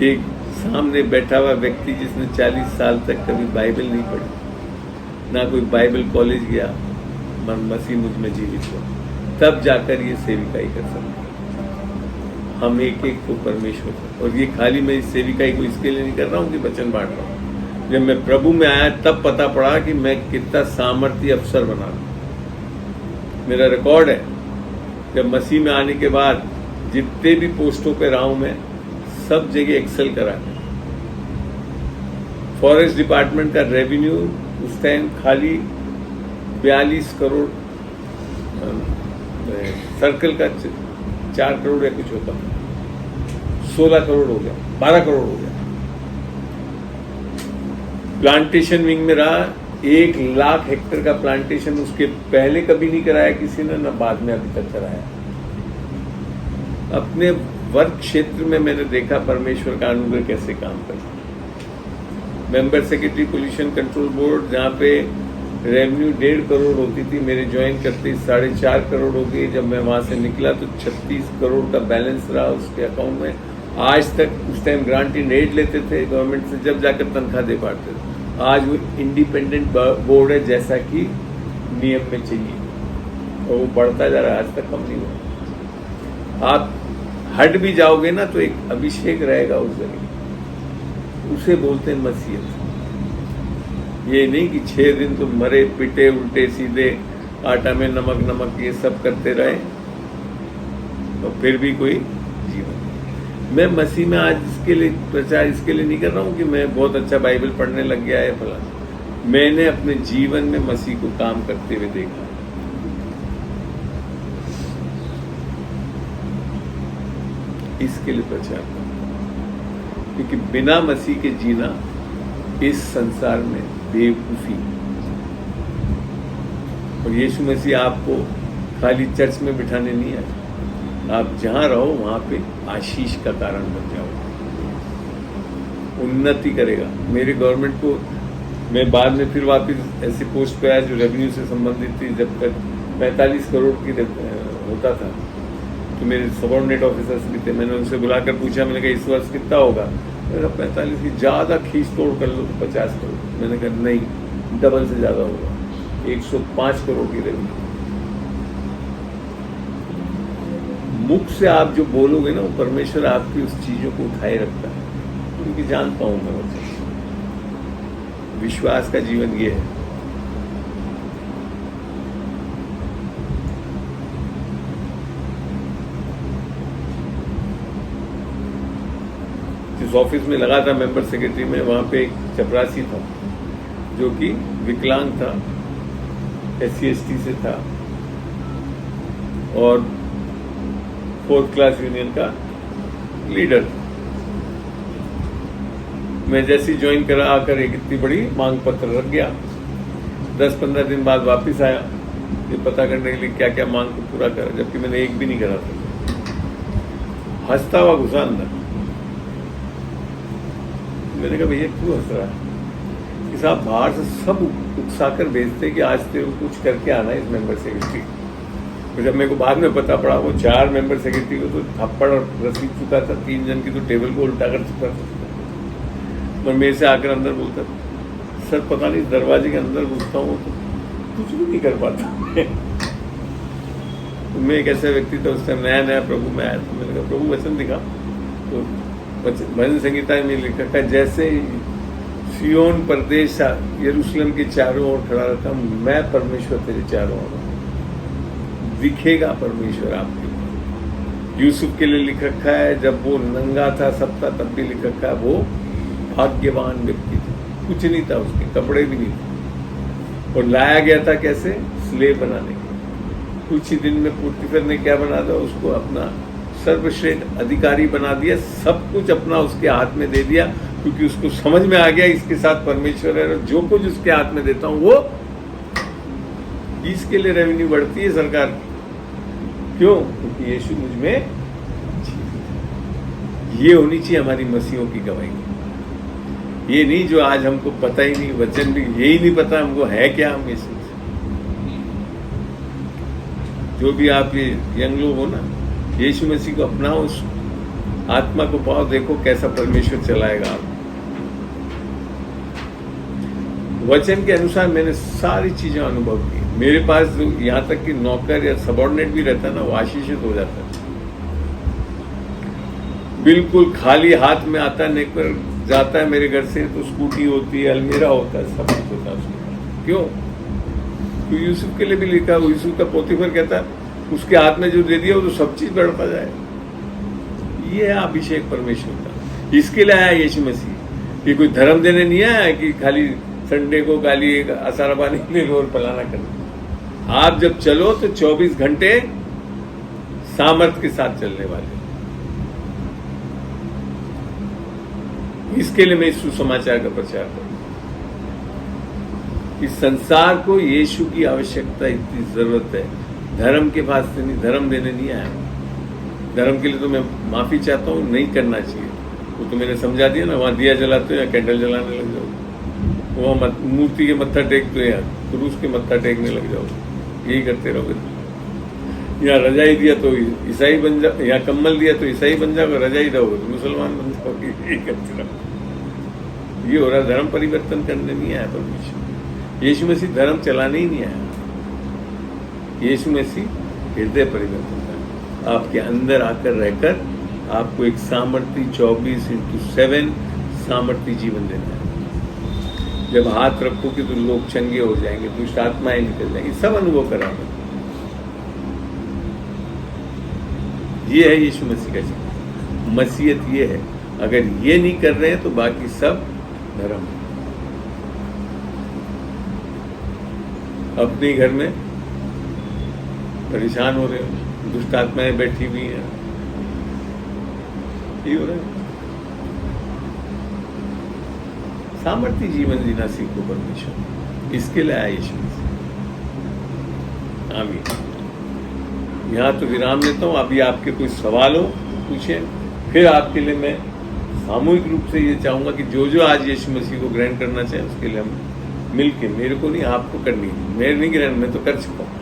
एक सामने बैठा हुआ व्यक्ति जिसने 40 साल तक कभी बाइबल नहीं पढ़ी, ना कोई बाइबल कॉलेज गया, मसीह मुझ में जीवित हो, तब जाकर ये सेविकाई कर सकते हैं। हम एक एक को परमेश्वर, और ये खाली मैं इस सेविकाई को इसके लिए नहीं कर रहा हूँ कि वचन बांट रहा हूँ। जब मैं प्रभु में आया तब पता पड़ा कि मैं कितना सामर्थ्य अफसर बना रहा। मेरा रिकॉर्ड है, जब मसीह में आने के बाद जितने भी पोस्टों पे रहा हूं मैं, सब जगह एक्सेल करा। फॉरेस्ट डिपार्टमेंट का रेवेन्यू उस टाइम खाली 42 करोड़, सर्कल का 4 करोड़ या कुछ होता, 16 करोड़ हो गया, 12 करोड़ हो गया। प्लांटेशन विंग में रहा, 1 लाख हेक्टेयर का प्लांटेशन उसके पहले कभी नहीं कराया किसी ने, न बाद में अभी तक कराया। अपने वर्क क्षेत्र में मैंने देखा परमेश्वर का अनुग्रह कैसे काम करता। Member secretary pollution control board, जहाँ पे रेवेन्यू 1.5 करोड़ होती थी, मेरे ज्वाइन करते 4.5 करोड़ हो गई। जब मैं वहां से निकला तो 36 करोड़ का बैलेंस रहा उसके अकाउंट में। आज तक, उस टाइम ग्रांट इन एड लेते थे गवर्नमेंट से, जब जाकर तनख्वाह दे पाते थे। आज वो इंडिपेंडेंट बोर्ड है जैसा कि नियम में चाहिए, और वो बढ़ता जा रहा है, आज तक कम नहीं हुआ। आप हट भी जाओगे ना तो एक अभिषेक रहेगा उस जगह, उसे बोलते हैं मसीहत। ये नहीं कि 6 दिन तो मरे पिटे उल्टे सीधे आटा में नमक नमक ये सब करते रहे तो फिर भी कोई जीवन। मैं मसीह में आज इसके लिए प्रचार इसके लिए नहीं कर रहा हूँ कि मैं बहुत अच्छा बाइबल पढ़ने लग गया है फला। मैंने अपने जीवन में मसीह को काम करते हुए देखा। इसके लिए प्रचार कर, क्योंकि बिना मसीह के जीना इस संसार में बेवकूफी। और यीशु मसीह आपको खाली चर्च में बिठाने नहीं आए, आप जहां रहो वहां पे आशीष का कारण बन जाओ, उन्नति करेगा। मेरे गवर्नमेंट को मैं बाद में फिर वापस ऐसी पोस्ट पे आया जो रेवेन्यू से संबंधित थी। जब तक 45 करोड़ की होता था तो मेरे सबऑर्डिनेट ऑफिसर्स भी थे, मैंने उनसे बुलाकर पूछा, मैंने कहा इस वर्ष कितना होगा? मेरा 45 की ज़्यादा खींच तोड़ कर लो तो 50 करोड़। मैंने कहा नहीं, डबल से ज़्यादा होगा, 105 करोड़ की रेवेन्यू। मुख से आप जो बोलोगे ना, वो परमेश्वर आपकी उस चीज़ों को उठाए रखता है, क्योंकि जानता हूँ मैं वैसे। विश्वास का जीवन ये है। जिस ऑफिस में लगा था मेंबर सेक्रेटरी में, वहां पे एक चपरासी था जो कि विकलांग था, SC/ST से था और 4th क्लास यूनियन का लीडर। मैं जैसे ही ज्वाइन करा आकर एक इतनी बड़ी मांग पत्र रख गया। 10-15 दिन बाद वापस आया ये पता करने के लिए क्या क्या मांग को पूरा करा, जबकि मैंने एक भी नहीं करा था। हंसता हुआ घुसा अंदर। मैंने कहा भैया क्यों हंस रहा है? कि साहब बाहर से सब उकसाकर भेजते कि आज तेरे को कुछ करके आना है इस मेंबर सेक्रेटरी। तो जब मेरे को बाद में पता पड़ा वो 4 मेंबर सेक्रेटरी को तो थप्पड़ रसीद चुका था, 3 जन की तो टेबल को उल्टा कर चुका था। और मेरे से आकर अंदर बोलता, सर पता नहीं दरवाजे के अंदर घुसता हूँ तो कुछ भी नहीं कर पाता। तो मैं एक ऐसा व्यक्ति था, उस टाइम नया नया प्रभु में आया था। मैंने कहा प्रभु वचन दिखा, तो भजन संगीता में लिखा था, जैसे सियोन प्रदेश यरूशलेम के चारों ओर खड़ा रहता, मैं परमेश्वर तेरे चारों ओर दिखेगा। परमेश्वर आपके यूसुफ के लिए लिख रखा है, जब वो नंगा था सब था तब भी लिख रखा है वो भाग्यवान व्यक्ति था, कुछ नहीं था, उसके कपड़े भी नहीं थे, और लाया गया था कैसे? स्लेव बनाने के। कुछ ही दिन में पुर्तिफर ने क्या बना दिया? उसको अपना सर्वश्रेष्ठ अधिकारी बना दिया, सब कुछ अपना उसके हाथ में दे दिया, क्योंकि उसको समझ में आ गया इसके साथ परमेश्वर है, जो कुछ उसके हाथ में देता हूं वो इसके लिए रेवेन्यू बढ़ती है सरकार की। क्यों? क्योंकि यीशु मुझ में। ये होनी चाहिए हमारी मसीहों की गवाही। ये नहीं जो आज हमको पता ही नहीं, वचन भी यही नहीं पता हमको है क्या हम यीशु। जो भी आप ये यंग लोग हो ना, यीशु मसीह को अपनाओ, उस आत्मा को पाओ, देखो कैसा परमेश्वर चलाएगा आप। वचन के अनुसार मैंने सारी चीजें अनुभव की। मेरे पास जो यहाँ तक कि नौकर या सबऑर्डिनेट भी रहता है ना, वो आशीषित हो जाता है। बिल्कुल खाली हाथ में आता है, लेकर जाता है मेरे घर से, तो स्कूटी होती है, अलमीरा होता है, सब कुछ होता है उसके। क्यों? तो यूसुफ के लिए भी लिखा, यूसुफ का पोतीफर कहता है उसके हाथ में जो दे दिया वो तो सब चीज बढ़ता जाए। ये है अभिषेक परमेश्वर का। इसके लिए आया यीशु मसीह। ये कोई धर्म देने नहीं आया कि खाली संडे को खाली एक आसारा पानी ले लो और पलाना कर। आप जब चलो तो 24 घंटे सामर्थ के साथ चलने वाले। इसके लिए मैं इस सुसमाचार का प्रचार करूं। इस संसार को यीशु की आवश्यकता, इतनी जरूरत है। धर्म के पास से नहीं, धर्म देने नहीं आया। धर्म के लिए तो मैं माफी चाहता हूं, नहीं करना चाहिए। वो तो मैंने समझा दिया ना, वहां दिया जलाते हो या कैंडल जलाने लग जाओ, वहां मूर्ति के मत्था टेकते हो या क्रूस के मत्था टेकने लग जाओ, यही करते रहोगे। या रजाई दिया तो ईसाई बन जाओ, या कम्बल दिया तो ईसाई बन जाओगे, रजाई दोगे तो मुसलमान बन जाओगे, यही करते रहो। ये हो रहा, धर्म परिवर्तन करने नहीं आया परमेश्वर। यीशु मसीह धर्म चलाने ही नहीं आया। यीशु मसीह हृदय परिवर्तन करना, आपके अंदर आकर रहकर आपको एक सामर्थ्य 24/7 सामर्थ्य जीवन देना है। जब हाथ रखोगे तो लोग चंगे हो जाएंगे, दुष्ट आत्माएं निकल जाएंगी, सब अनुभव कराना। ये है यीशु मसीह का जीवन, मसीहत ये है। अगर ये नहीं कर रहे हैं तो बाकी सब धर्म है। अपने घर में परेशान हो रहे हो, दुष्ट आत्माएं बैठी हुई हैं, ये हो रहा है। सामर्थ्य जीवन जीना सीखो परमेश्वर, इसके लिए आया यीशु मसीह। आमीन। यहाँ तो विराम लेता हूँ। अभी आपके कोई सवाल हो पूछे, फिर आपके लिए मैं सामूहिक रूप से ये चाहूंगा कि जो जो आज यीशु मसीह को ग्रहण करना चाहे उसके लिए हम मिलके, मेरे को नहीं आपको करनी है, मेरे नहीं ग्रहण, मैं तो कर चुका हूँ।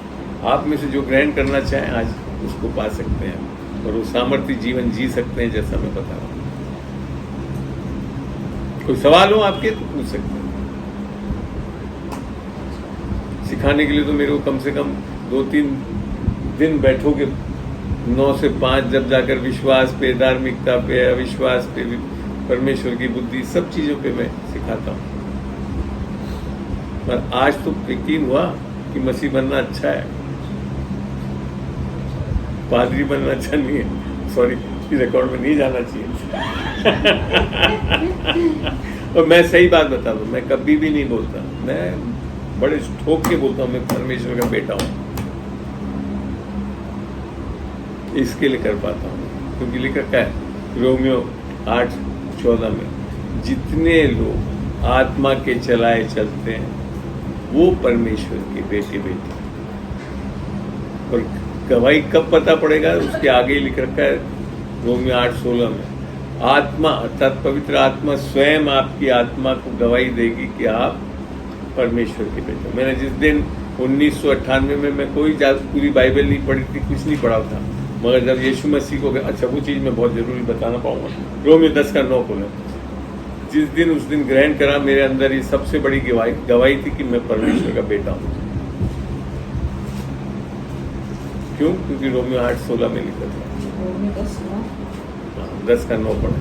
आप में से जो ग्रहण करना चाहें आज उसको पा सकते हैं और वो सामर्थ्य जीवन जी सकते हैं, जैसा मैं बता रहा हूँ। कोई सवाल हो आपके तो पूछ सकते हैं। सिखाने के लिए तो मेरे को कम से कम 2-3 दिन बैठोगे, 9 से 5, जब जाकर विश्वास पे, धार्मिकता पे, अविश्वास पे, परमेश्वर की बुद्धि, सब चीजों पे मैं सिखाता हूँ। पर आज तो यकीन हुआ कि मसीह बनना अच्छा है, पादरी बनना अच्छा नहीं है। सॉरी, रिकॉर्ड में नहीं जाना चाहिए। और मैं सही बात बता दूं, मैं कभी भी नहीं बोलता, मैं बड़े ठोक के बोलता हूँ मैं परमेश्वर का बेटा हूँ। इसके लिए कर पाता हूँ क्योंकि लिखा क्या है रोमियो 8:14 में, जितने लोग आत्मा के चलाए चलते हैं वो परमेश्वर के बेटे बेटे। और गवाही कब पता पड़ेगा, उसके आगे ही लिख रखा है रोमियो 8:16 में, आत्मा अर्थात पवित्र आत्मा स्वयं आपकी आत्मा को गवाही देगी कि आप परमेश्वर के बेटे। मैंने जिस दिन 1998 में मैं कोई पूरी बाइबल नहीं पढ़ी थी, कुछ नहीं पढ़ा था, मगर जब यीशु मसीह को, अच्छा वो चीज़ मैं बहुत जरूरी बताना पाऊंगा, रोमियो 10:9 को मैं जिस दिन उस दिन ग्रहण करा, मेरे अंदर ये सबसे बड़ी गवाही थी कि मैं परमेश्वर का बेटा हूँ। क्यों? क्योंकि रोमियो 8:16 में लिखा था। 10:9 पढ़े,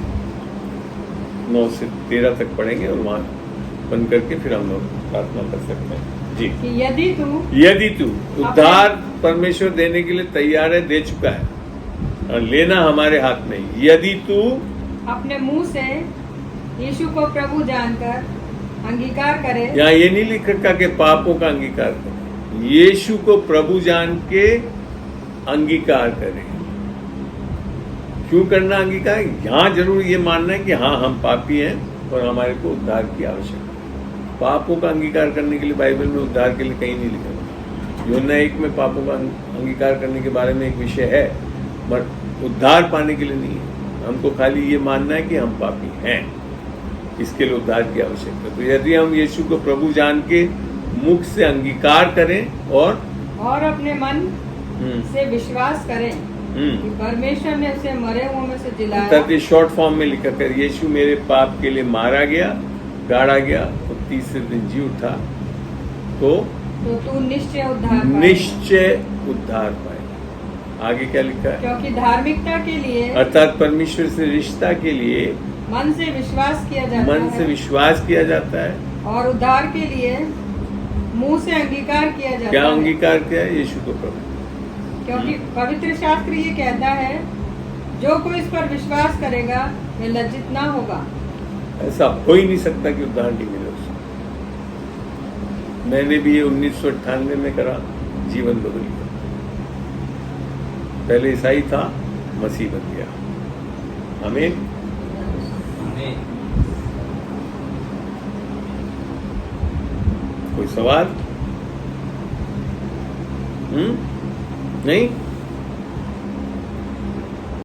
9 से 13 तक पढ़ेंगे और वहाँ बंद करके फिर हम लोग प्रार्थना कर सकते हैं। जी, यदि तू उद्धार परमेश्वर देने के लिए तैयार है, दे चुका है, और लेना हमारे हाथ में। यदि तू अपने मुंह से यीशु को प्रभु जानकर अंगीकार करे, यहाँ ये नहीं लिख रखा कि पापों का अंगीकार करे, यीशु को प्रभु जान के अंगीकार करे। क्यों करना अंगीकार? यहाँ जरूर ये मानना है कि हाँ हम पापी हैं और हमारे को उद्धार की आवश्यकता है। पापों का अंगीकार करने के लिए बाइबल में उद्धार के लिए कहीं नहीं लिखा। यूहन्ना 1 में पापों का अंगीकार करने के बारे में एक विषय है, बट उद्धार पाने के लिए नहीं है। हमको खाली ये मानना है कि हम पापी हैं, इसके लिए उद्धार की आवश्यकता है। तो यदि हम यीशु को प्रभु जान के मुख से अंगीकार करें और अपने मन से विश्वास करें कि परमेश्वर ने उसे मरे हुओं में से जिलाया, शॉर्ट फॉर्म में लिखा कर, यीशु मेरे पाप के लिए मारा गया, गाड़ा गया और तीसरे दिन जी उठा, तो तू निश्चय उद्धार पाए। आगे क्या लिखा है? क्योंकि धार्मिकता के लिए अर्थात परमेश्वर से रिश्ता के लिए मन से विश्वास किया जाता है और उद्धार के लिए मुंह से अंगीकार किया जाता है। क्या अंगीकार किया है? यीशु को प्रभु। क्योंकि पवित्र शास्त्र ये कहता है, जो कोई इस पर विश्वास करेगा वह लज्जित ना होगा। ऐसा हो ही नहीं सकता कि उद्धार नहीं मिले उसको। मैंने भी ये 1998 में करा, जीवन बदल गया। पहले ईसाई था, मसीह बन गया। आमीन। कोई सवाल? नहीं?